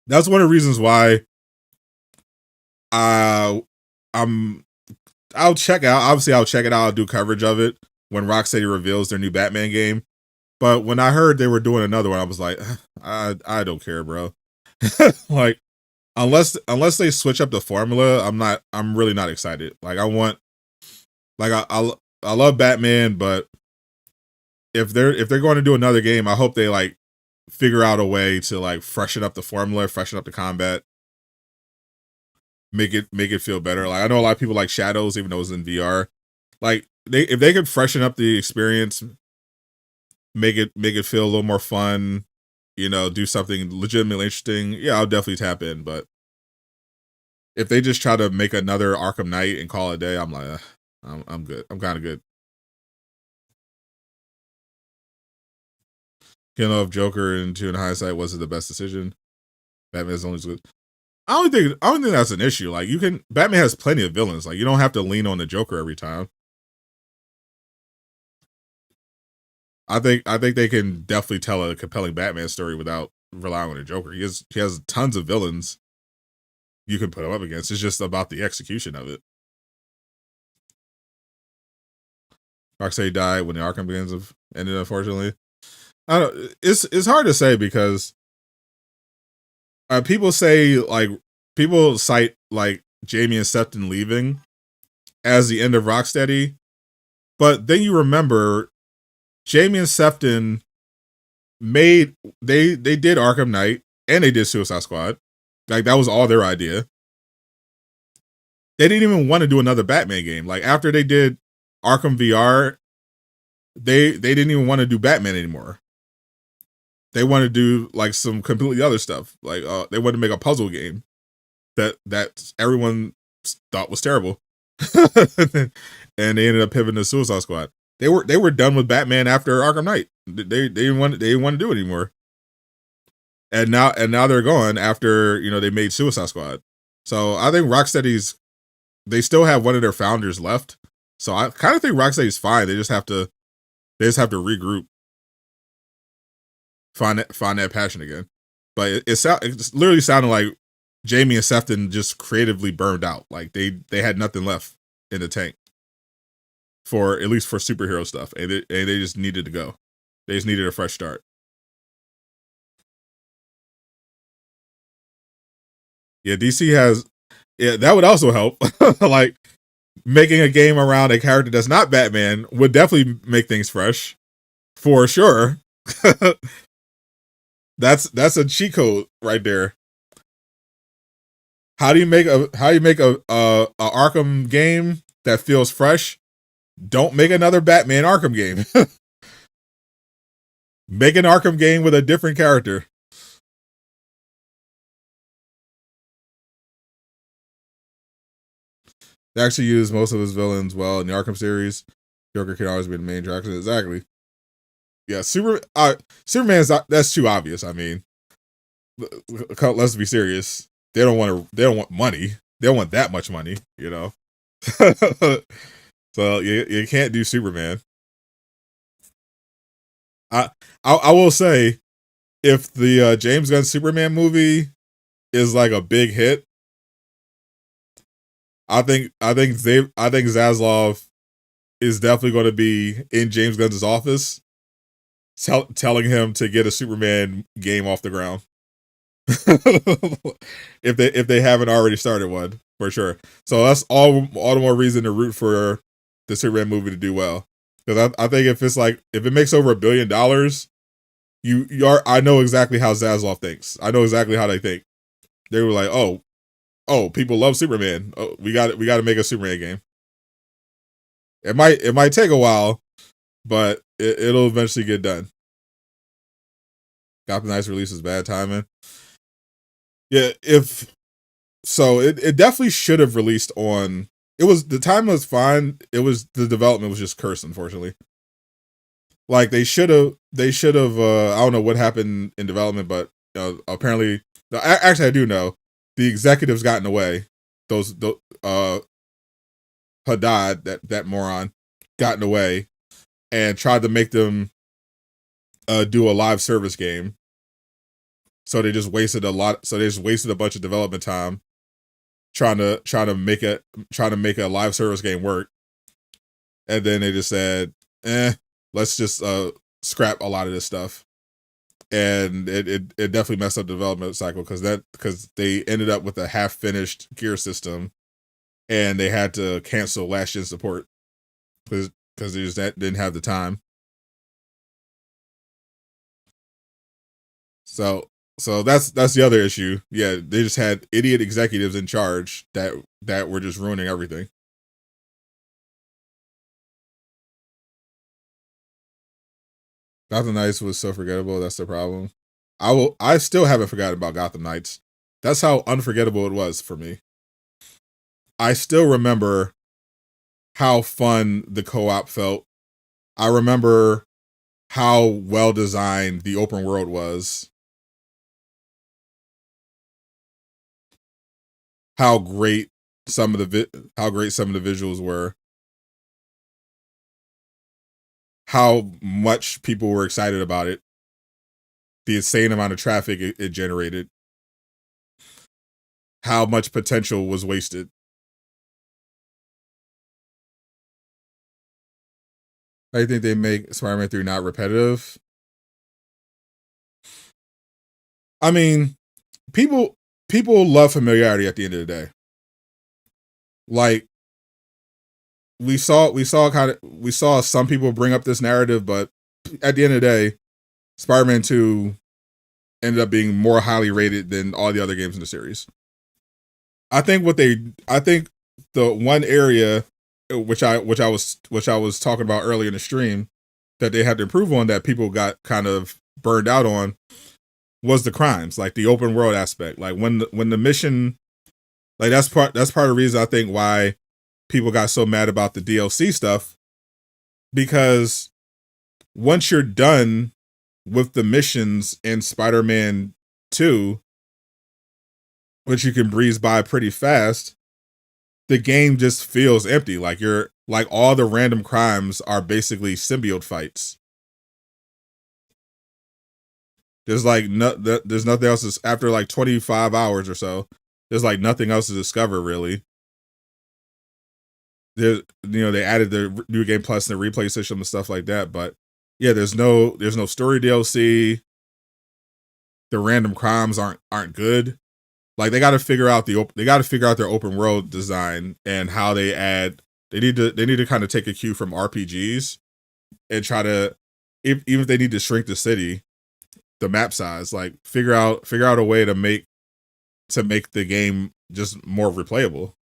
That's one of the reasons why I'll check out. Obviously, I'll check it out. I'll do coverage of it when Rocksteady reveals their new Batman game. But when I heard they were doing another one, I was like, I don't care, bro. Like, unless they switch up the formula, I'm really not excited. Like, I love Batman, but if they're going to do another game, I hope they like figure out a way to like freshen up the formula, freshen up the combat, make it feel better. Like I know a lot of people like Shadows, even though it's in VR. Like if they could freshen up the experience, make it feel a little more fun, you know, do something legitimately interesting, yeah, I'll definitely tap in. But if they just try to make another Arkham Knight and call it a day, I'm like, I'm good. I'm kind of good. You know, if Joker in hindsight wasn't the best decision, Batman's only good. I don't think that's an issue. Like, Batman has plenty of villains. Like, you don't have to lean on the Joker every time. I think they can definitely tell a compelling Batman story without relying on the Joker. He has tons of villains you can put him up against. It's just about the execution of it. Rocksteady died when the Arkham Begins ended, unfortunately. I don't. It's hard to say because people cite like Jamie and Sefton leaving as the end of Rocksteady, but then you remember Jamie and Sefton they did Arkham Knight and they did Suicide Squad. Like, that was all their idea. They didn't even want to do another Batman game. Like, after they did Arkham VR, they didn't even want to do Batman anymore. They wanted to do like some completely other stuff. Like, they wanted to make a puzzle game that everyone thought was terrible. And they ended up pivoting to Suicide Squad. They were done with Batman after Arkham Knight. They didn't want to do it anymore. And now they're gone after, you know, they made Suicide Squad. So I think Rocksteady's, they still have one of their founders left. So I kind of think Rocksteady's fine. They just have to regroup, find that passion again. But it's literally sounding like Jamie and Sefton just creatively burned out. Like they had nothing left in the tank for, at least for superhero stuff, and they just needed to go. They just needed a fresh start. Yeah, DC has. Yeah, that would also help. Like, making a game around a character that's not Batman would definitely make things fresh, for sure. That's a cheat code right there. How do you make a Arkham game that feels fresh? Don't make another Batman Arkham game. Make an Arkham game with a different character. They actually use most of his villains well in the Arkham series. Joker can always be the main attraction. Exactly. Yeah, Superman's that's too obvious. I mean, let's be serious. They don't want money. They don't want that much money, you know. So you can't do Superman. I will say, if the James Gunn Superman movie is like a big hit, I think Zaslav is definitely going to be in James Gunn's office, telling him to get a Superman game off the ground. if they haven't already started one, for sure. So that's all the more reason to root for the Superman movie to do well. Because I think if it makes over $1 billion, I know exactly how Zaslav thinks. I know exactly how they think. They were like, oh, people love Superman. Oh, we got to make a Superman game. It might take a while, but it'll eventually get done. Gotham Knights release is bad timing. Yeah, it definitely should have released on. The time was fine. The development was just cursed, unfortunately. Like, they should have. I don't know what happened in development, but apparently, actually, I do know. The executives got in the way. Haddad, that moron, got in the way and tried to make them do a live service game. So they just wasted a bunch of development time trying to make a live service game work. And then they just said, let's just scrap a lot of this stuff. And it definitely messed up the development cycle because they ended up with a half-finished gear system, and they had to cancel last-gen support because they just didn't have the time. So that's the other issue. Yeah, they just had idiot executives in charge that were just ruining everything. Gotham Knights was so forgettable. That's the problem. I still haven't forgotten about Gotham Knights. That's how unforgettable it was for me. I still remember how fun the co-op felt. I remember how well designed the open world was. How great some of the visuals were. How much people were excited about it. The insane amount of traffic it generated. How much potential was wasted. I think they make Spider-Man 3 not repetitive. I mean, people love familiarity at the end of the day. Like, we saw some people bring up this narrative, but at the end of the day, Spider-Man 2 ended up being more highly rated than all the other games in the series. I think the one area which I was talking about earlier in the stream that they had to improve on, that people got kind of burned out on, was the crimes, like the open world aspect. Like when the mission, like that's part of the reason I think why people got so mad about the DLC stuff, because once you're done with the missions in Spider-Man 2, which you can breeze by pretty fast, the game just feels empty. Like all the random crimes are basically symbiote fights. There's like there's nothing else after like 25 hours or so. There's like nothing else to discover really. They added the new game plus and the replay system and stuff like that, but yeah, there's no story DLC. The random crimes aren't good. Like they got to figure out their open world design and how they need to kind of take a cue from RPGs and try to, even if they need to shrink the city, the map size, like figure out a way to make the game just more replayable.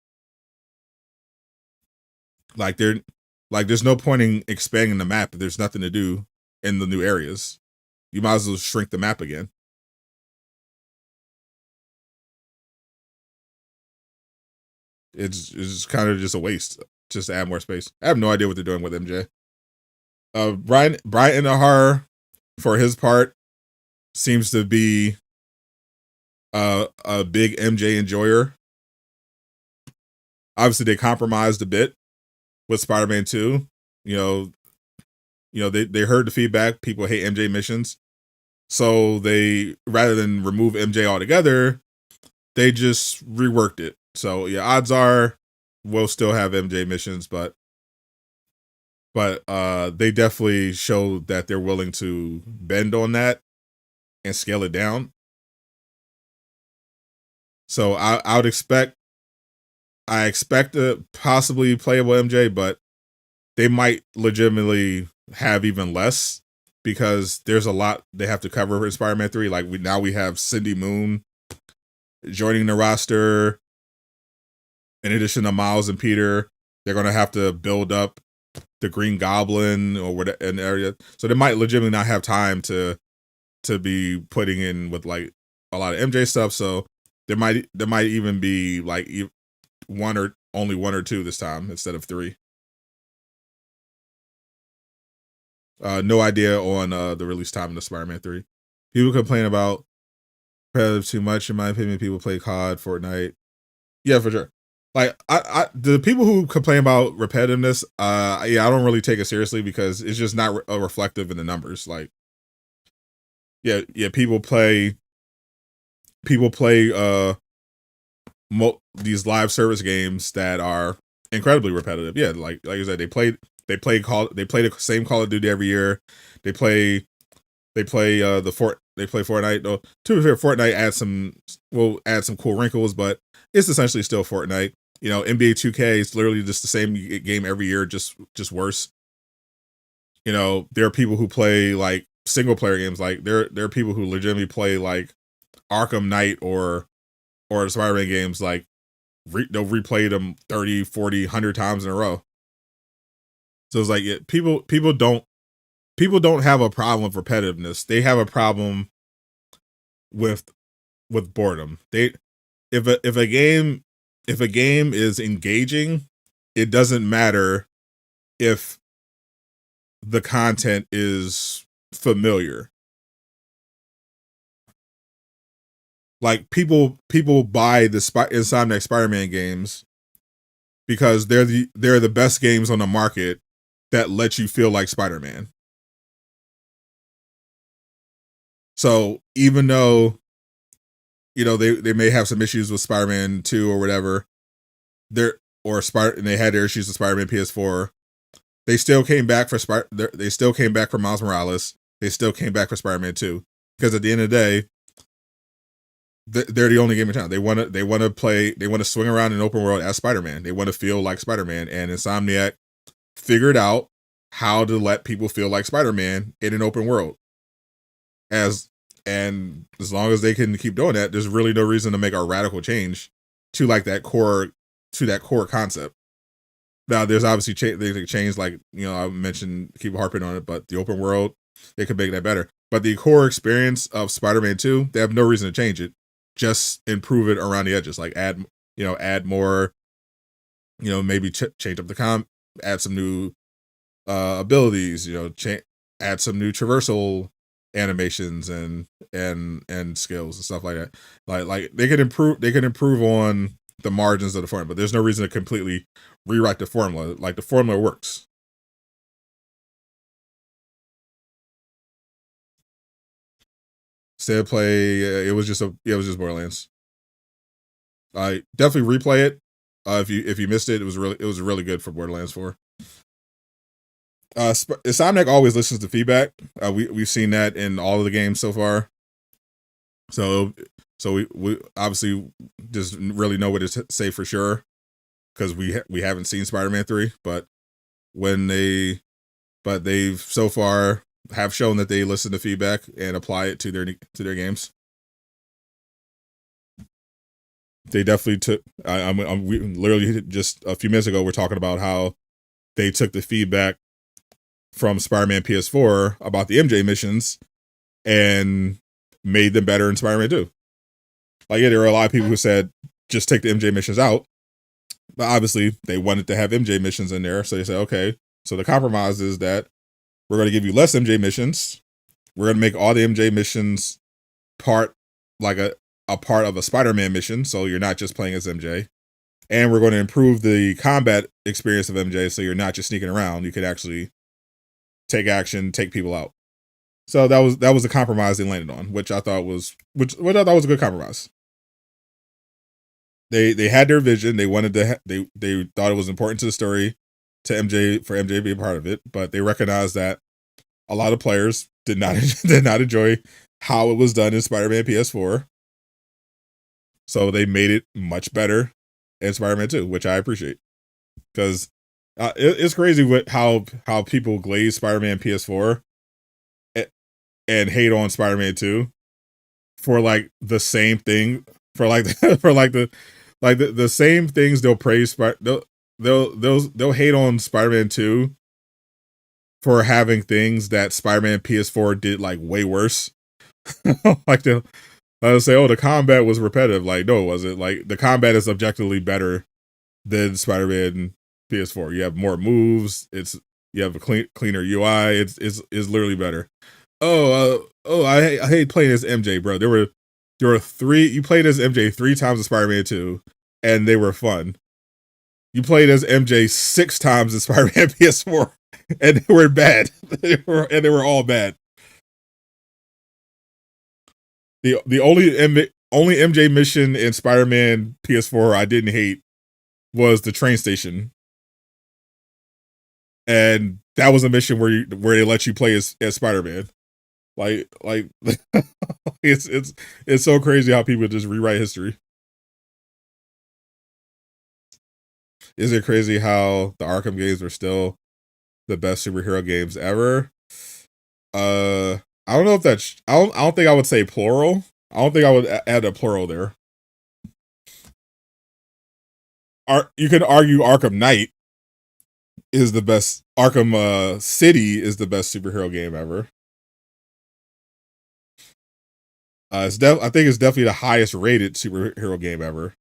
There's no point in expanding the map if there's nothing to do in the new areas. You might as well shrink the map again. It's kind of just a waste just to add more space. I have no idea what they're doing with MJ. Brian Inahar, for his part, seems to be a big MJ enjoyer. Obviously, they compromised a bit with Spider-Man 2. They heard the feedback. People hate MJ missions, so they, rather than remove MJ altogether, they just reworked it. So yeah, odds are we'll still have MJ missions, but they definitely showed that they're willing to bend on that and scale it down. So I expect a possibly playable MJ, but they might legitimately have even less because there's a lot they have to cover in Spider-Man 3. Like we have Cindy Moon joining the roster. In addition to Miles and Peter, they're going to have to build up the Green Goblin or whatever an area. So they might legitimately not have time to be putting in with like a lot of MJ stuff. So there might even be like only one or two this time instead of 3. No idea on the release time of the Spider-Man 3. People complain about repetitive too much. In my opinion, people play COD, Fortnite. Yeah, for sure. Like the people who complain about repetitiveness, I don't really take it seriously because it's just not reflective in the numbers. Like, yeah, people play these live service games that are incredibly repetitive. Yeah, like I said, they play the same Call of Duty every year. They play Fortnite. Though, to be fair, Fortnite will add some cool wrinkles, but it's essentially still Fortnite. NBA 2K is literally just the same game every year, just worse. There are people who play like single player games. Like there are people who legitimately play like Arkham Knight or Spider-Man games. Like they'll replay them 30, 40, 100 times in a row. So it's like people don't people don't have a problem with repetitiveness. They have a problem with boredom. If a game is engaging, it doesn't matter if the content is familiar. Like people buy the Insomniac Spider-Man games because they're the best games on the market that let you feel like Spider-Man. So even though, you know, they may have some issues with Spider-Man 2 or whatever, and they had their issues with Spider-Man PS4, they still came back for they still came back for Miles Morales. They still came back for Spider-Man 2 because at the end of the day, they're the only game in town. They want to swing around in open world as Spider-Man. They want to feel like Spider-Man, and Insomniac figured out how to let people feel like Spider-Man in an open world. As long as they can keep doing that, there's really no reason to make a radical change to that core concept. Now, there's obviously they can change, like, you know, I mentioned, keep harping on it, but the open world, they could make that better. But the core experience of Spider-Man 2, they have no reason to change it. Just improve it around the edges, like add more, you know, maybe change up the add some new abilities, you know, add some new traversal animations and skills and stuff like that. Like they can improve on the margins of the formula, but there's no reason to completely rewrite the formula. Like, the formula works. Instead of play, it was just Borderlands. I definitely replay it. If you missed it, it was really good for Borderlands 4. Insomniac always listens to feedback. We've seen that in all of the games so far. So we obviously just really know what to say for sure, because we haven't seen Spider-Man 3, but they've so far have shown that they listen to feedback and apply it to their games. They definitely took. We literally just a few minutes ago we're talking about how they took the feedback from Spider-Man PS4 about the MJ missions and made them better in Spider-Man 2. Like, yeah, there were a lot of people who said just take the MJ missions out, but obviously they wanted to have MJ missions in there, so they said, okay, so the compromise is that we're going to give you less MJ missions. We're going to make all the MJ missions part of a Spider-Man mission, so you're not just playing as MJ. And we're going to improve the combat experience of MJ, so you're not just sneaking around. You could actually take action, take people out. So that was the compromise they landed on, which I thought was a good compromise. They had their vision. They wanted to. They thought it was important to the story, for MJ to be a part of it, but they recognized that a lot of players did not enjoy how it was done in Spider-Man PS4. So they made it much better in Spider-Man 2, which I appreciate, because it's crazy with how people glaze Spider-Man PS4 and hate on Spider-Man 2 for like the same thing, for like the same things they'll praise. They'll hate on Spider-Man 2 for having things that Spider-Man PS4 did like way worse. Like they'll say, oh, the combat was repetitive. Like, no, it wasn't. Like, the combat is objectively better than Spider-Man PS4. You have more moves. You have a cleaner UI. It's literally better. I hate playing as MJ, bro. There were three. You played as MJ 3 times in Spider-Man 2, and they were fun. You played as MJ 6 times in Spider-Man PS4, and they were bad. They were all bad. The only MJ mission in Spider-Man PS4 I didn't hate was the train station, and that was a mission where they let you play as Spider-Man. Like it's so crazy how people just rewrite history. Is it crazy how the Arkham games are still the best superhero games ever? I don't know if that's. I don't think I would say plural. I don't think I would add a plural there. You can argue Arkham Knight, is the best. Arkham City is the best superhero game ever. I think it's definitely the highest rated superhero game ever.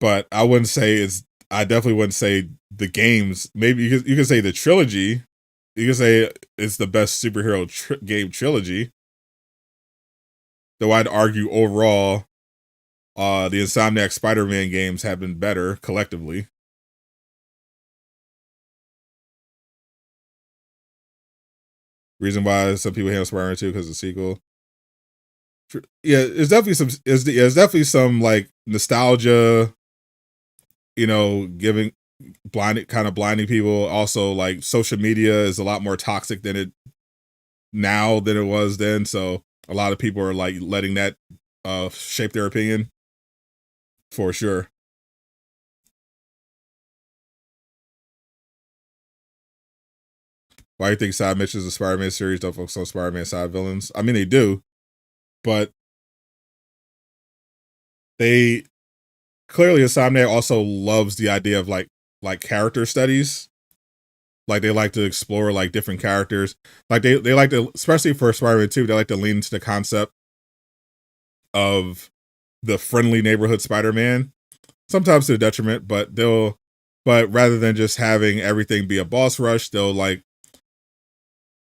But I wouldn't say it's. I definitely wouldn't say the games. Maybe you could say the trilogy. You could say it's the best superhero game trilogy. Though I'd argue overall, the Insomniac Spider-Man games have been better collectively. Reason why some people hate Spider-Man 2 because of the sequel. Yeah, it's definitely some. It's definitely some like nostalgia. You know, blinding people. Also, like social media is a lot more toxic than it was then. So a lot of people are like letting that shape their opinion. For sure. Why do you think side missions of Spider-Man series don't focus on Spider-Man side villains? I mean, they do, but they clearly Insomniac also loves the idea of like character studies. Like they like to explore like different characters. Like they like to, especially for Spider-Man 2, they like to lean into the concept of the friendly neighborhood Spider-Man. Sometimes to the detriment, but rather than just having everything be a boss rush, they'll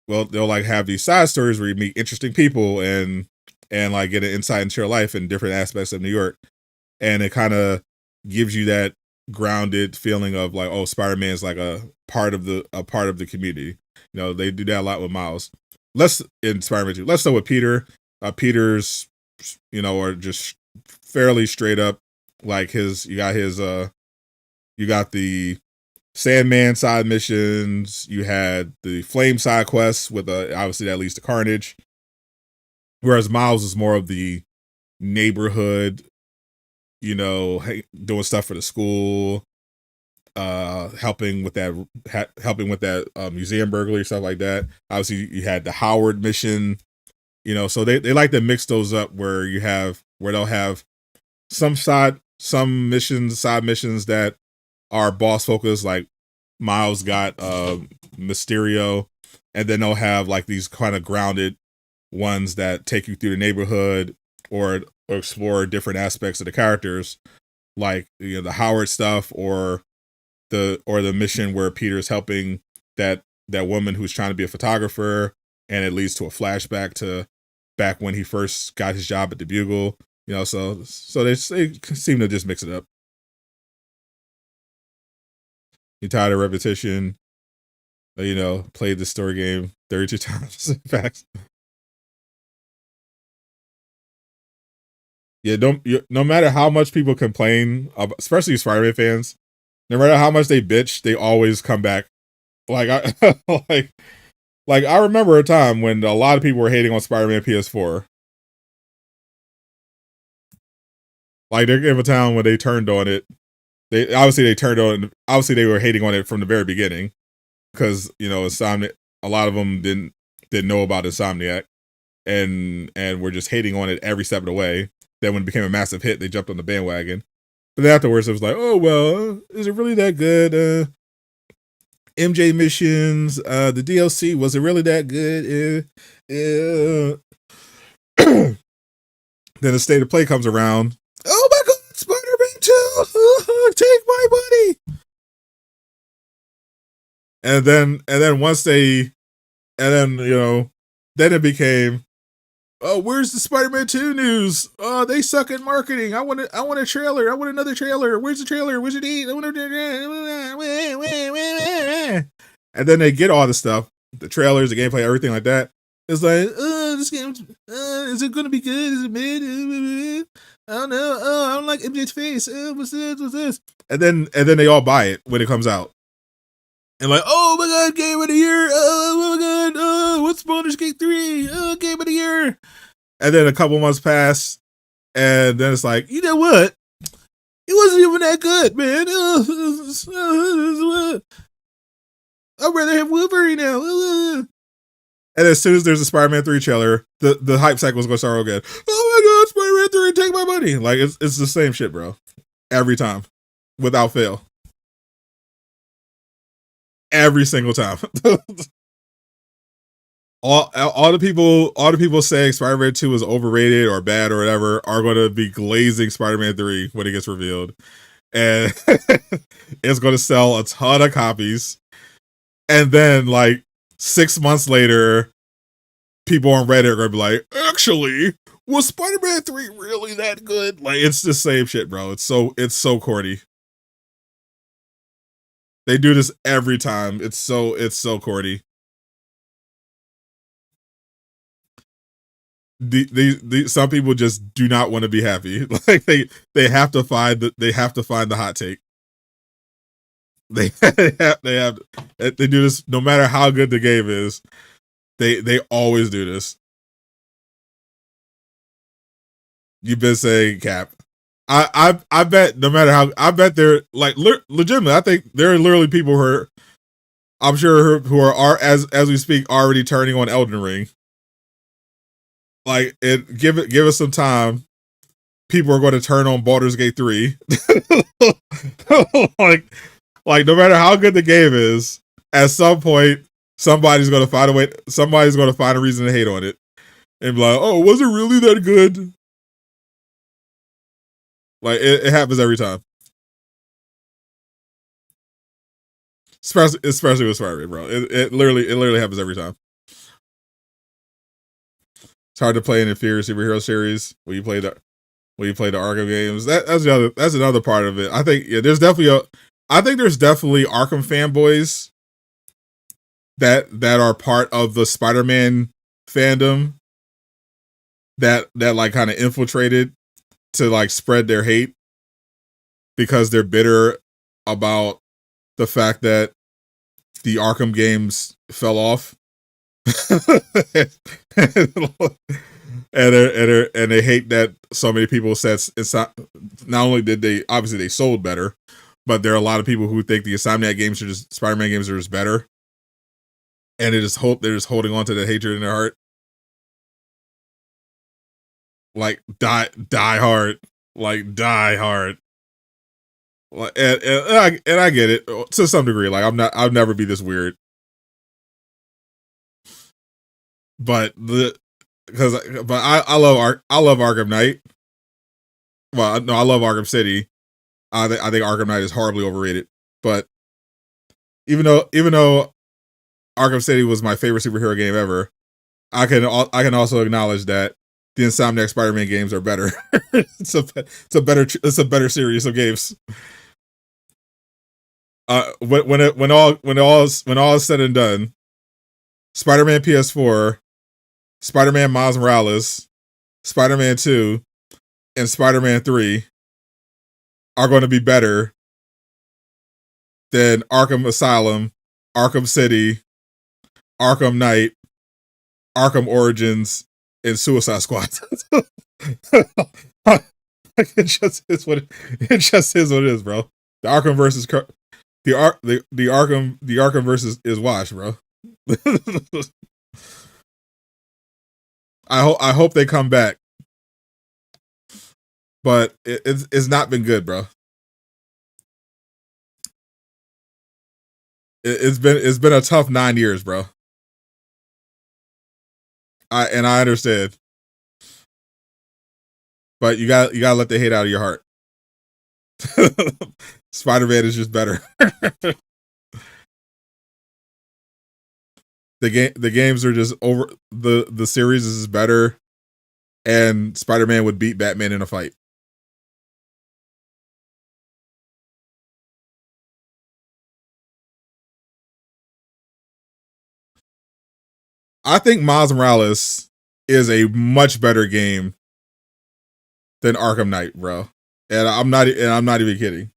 have these side stories where you meet interesting people and like get an insight into your life and different aspects of New York. And it kind of gives you that grounded feeling of like, oh, Spider-Man's like a part of the community. You know, they do that a lot with Miles. Less in Spider-Man 2. Less so with Peter. Peter's, you know, are just fairly straight up like you got the Sandman side missions, you had the Flame side quests with obviously that leads to Carnage. Whereas Miles is more of the neighborhood, you know, doing stuff for the school, helping with that museum burglary, stuff like that. Obviously you had the Howard mission, you know, so they like to mix those up where they'll have side missions that are boss focused, like Miles got Mysterio, and then they'll have like these kind of grounded ones that take you through the neighborhood or explore different aspects of the characters, like, you know, the Howard stuff or the mission where Peter's helping that woman who's trying to be a photographer, and it leads to a flashback to back when he first got his job at the Bugle. You know, so they seem to just mix it up. You tired of repetition? You know, played the story game 32 times. Facts. Yeah, no matter how much people complain, especially Spider-Man fans, no matter how much they bitch, they always come back. Like I like I remember a time when a lot of people were hating on Spider-Man PS4. Like there came a time when they turned on it. They were hating on it from the very beginning, because, you know, Insomniac, a lot of them didn't know about Insomniac, and were just hating on it every step of the way. Then when it became a massive hit, they jumped on the bandwagon. But then afterwards, it was like, oh well, is it really that good? MJ missions, the DLC, was it really that good? Then the State of Play comes around. Oh my God, Spider-Man 2, take my money. And then you know, then it became, oh, where's the Spider-Man 2 news? Oh, they suck at marketing. I want a trailer. I want another trailer. Where's the trailer? Where's it eat? And then they get all the stuff, the trailers, the gameplay, everything like that. It's like, oh, this game, is it going to be good? Is it mid? I don't know. Oh, I don't like MJ's face. What's this? And then they all buy it when it comes out. And like, oh my God, game of the year. Oh my God. Oh, what's Baldur's Gate 3? Oh, game of the year. And then a couple months pass. And then it's like, you know what? It wasn't even that good, man. I'd rather have Wolverine now. And as soon as there's a Spider-Man 3 trailer, the hype cycle is going to start again. Oh my God, Spider-Man 3, take my money. Like, it's the same shit, bro. every time, without fail. Every single time. all the people saying Spider-Man 2 is overrated or bad or whatever are going to be glazing Spider-Man 3 when it gets revealed, and it's going to sell a ton of copies. And then, like 6 months later, people on Reddit are going to be like, "Actually, was Spider-Man 3 really that good?" Like, it's the same shit, bro. It's so corny. They do this every time. It's so corny. Some people just do not want to be happy. Like they have to find the hot take. They do this no matter how good the game is. They always do this. You've been saying Cap. I bet no matter how, I bet they're like legitimate. I think there are literally people who are, I'm sure, who are as we speak already turning on Elden Ring. Like, give us some time. People are going to turn on Baldur's Gate 3. like no matter how good the game is, at some point somebody's going to find a way. Somebody's going to find a reason to hate on it and be like, "Oh, was it really that good?" Like it happens every time. Especially with Spider-Man, bro. It literally happens every time. It's hard to play an inferior superhero series when you play the Arkham games. That's another part of it. I think there's definitely Arkham fanboys that are part of the Spider-Man fandom that like kind of infiltrated to like spread their hate because they're bitter about the fact that the Arkham games fell off. and they hate that so many people said it's not only did they obviously they sold better, but there are a lot of people who think the Insomniac games are just Spider-Man games are just better, and they're just holding on to the hatred in their heart. Like die hard, like die hard. Like, and I get it to some degree. Like I'll never be this weird, but I love Arkham Knight. Well, no, I love Arkham City. I think Arkham Knight is horribly overrated. But even though Arkham City was my favorite superhero game ever, I can also acknowledge that the Insomniac Spider-Man games are better. It's a better series of games. When all is said and done, Spider-Man PS4, Spider-Man Miles Morales, Spider-Man 2, and Spider-Man 3 are going to be better than Arkham Asylum, Arkham City, Arkham Knight, Arkham Origins, and Suicide Squad. It just is what it is, bro. The Arkham versus the Arkham versus is washed, bro. I hope they come back, but it's not been good, bro. It's been a tough 9 years, bro. I understand, but you got to let the hate out of your heart. Spider-Man is just better. The games are just over. The series is better, and Spider-Man would beat Batman in a fight. I think Miles Morales is a much better game than Arkham Knight, bro. And I'm not even kidding.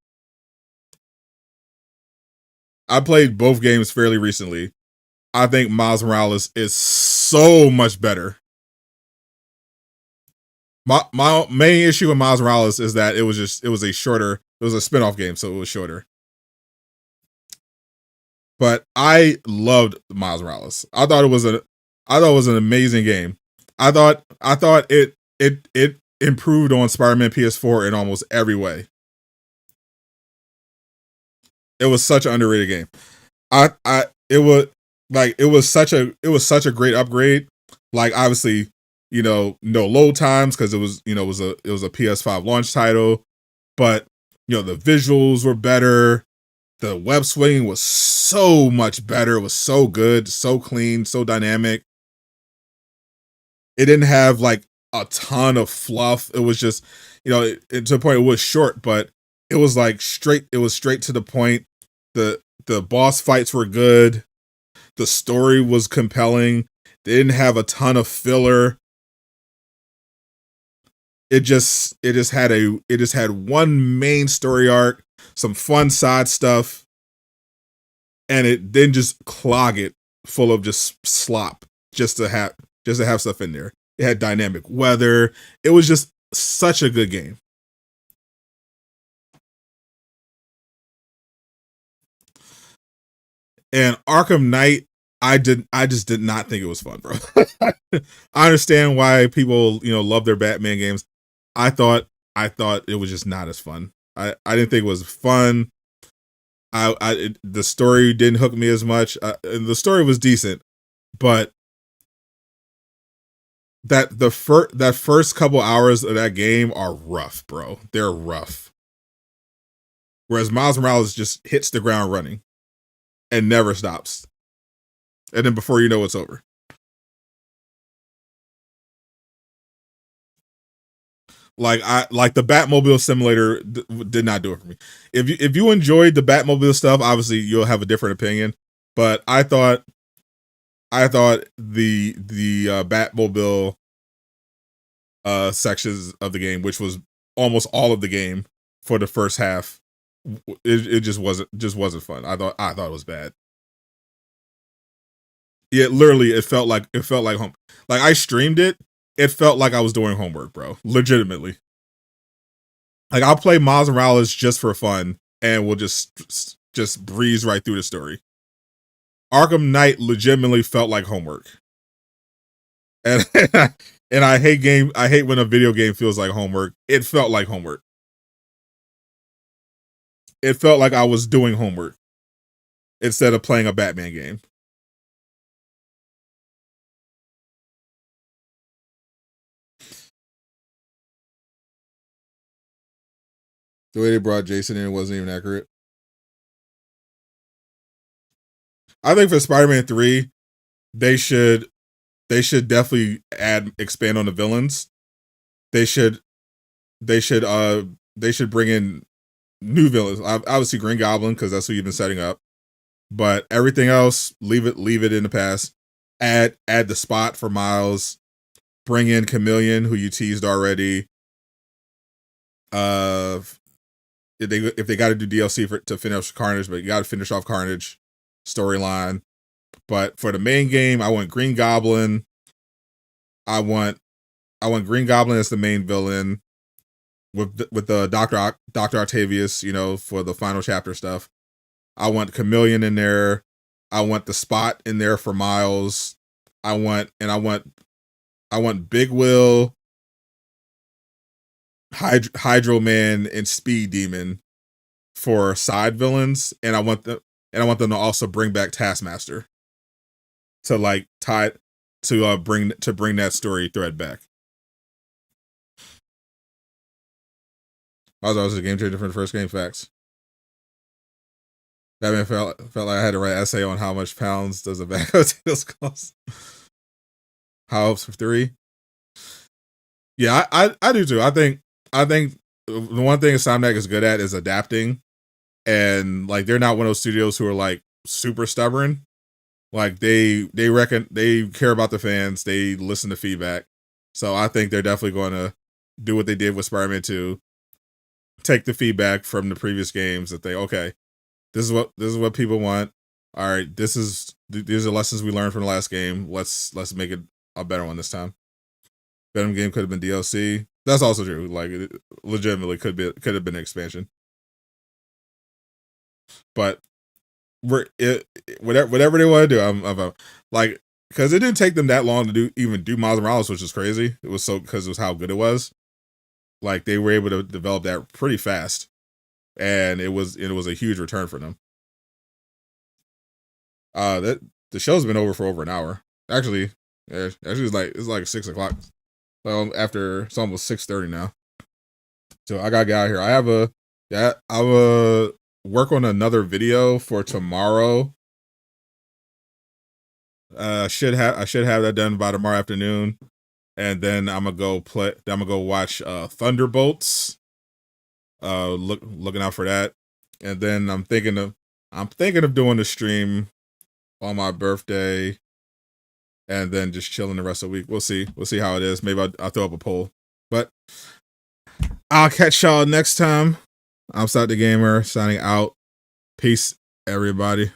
I played both games fairly recently. I think Miles Morales is so much better. My main issue with Miles Morales is that it was a spinoff game, so it was shorter. But I loved Miles Morales. I thought it was an amazing game. I thought it improved on Spider-Man PS4 in almost every way. It was such an underrated game. It was such a great upgrade. Like obviously, no load times because it was a PS5 launch title, but the visuals were better. The web swinging was so much better. It was so good, so clean, so dynamic. It didn't have like a ton of fluff. It was just, to the point it was short, but it was like straight. It was straight to the point. The boss fights were good. The story was compelling. They didn't have a ton of filler. It just had one main story arc, some fun side stuff, and it then just clog it full of just slop just to have stuff in there. It had dynamic weather. It was just such a good game. And Arkham Knight, I just did not think it was fun, bro. I understand why people, love their Batman games. I thought it was just not as fun. I didn't think it was fun. The story didn't hook me as much. And the story was decent, but that first couple hours of that game are rough, bro. They're rough. Whereas Miles Morales just hits the ground running and never stops. And then before you know it's over. Like the Batmobile simulator did not do it for me. If you enjoyed the Batmobile stuff, obviously you'll have a different opinion. But I thought the Batmobile sections of the game, which was almost all of the game for the first half, it just wasn't fun. I thought it was bad. Yeah, literally, it felt like home. Like I streamed it. It felt like I was doing homework, bro. Legitimately. Like I'll play Miles Morales just for fun, and we'll just breeze right through the story. Arkham Knight legitimately felt like homework, and and I hate when a video game feels like homework. It felt like homework. It felt like I was doing homework instead of playing a Batman game. The way they brought Jason in wasn't even accurate. I think for Spider-Man 3, they should definitely expand on the villains. They should bring in new villains. Obviously Green Goblin, because that's who you've been setting up. But everything else, leave it in the past. Add the Spot for Miles. Bring in Chameleon, who you teased already. If they got to do DLC to finish Carnage, but you got to finish off Carnage storyline. But for the main game, I want Green Goblin. I want Green Goblin as the main villain with the Dr. Octavius, for the final chapter stuff. I want Chameleon in there. I want the Spot in there for Miles. I want Big Will, Hydro Man, and Speed Demon for side villains, and I want them to also bring back Taskmaster to like bring that story thread back. I was a game changer for the first game. Facts. Batman felt like I had to write an essay on how much pounds does a bag of potatoes cost. How hopes for 3? Yeah, I do too. I think the one thing Insomniac is good at is adapting, and like they're not one of those studios who are like super stubborn. Like they care about the fans. They listen to feedback. So I think they're definitely going to do what they did with Spider-Man 2. Take the feedback from the previous games that this is what people want. All right, these are lessons we learned from the last game. Let's make it a better one this time. Venom game could have been DLC. That's also true. Like it legitimately could have been an expansion. But whatever they want to do, I'm like, because it didn't take them that long to do Miles Morales, which is crazy. It was because it was how good it was. Like they were able to develop that pretty fast, and it was a huge return for them. That the show's been over for over an hour. Actually, yeah, actually it's like 6 o'clock. So it's almost 6:30 now. So I gotta get out of here. I will work on another video for tomorrow. I should have that done by tomorrow afternoon, and then I'm gonna go watch Thunderbolts. Looking out for that, and then I'm thinking of doing the stream on my birthday, and then just chilling the rest of the week. We'll see how it is. Maybe I'll throw up a poll, but I'll catch y'all next time. I'm Sadot the Gamer signing out. Peace, everybody.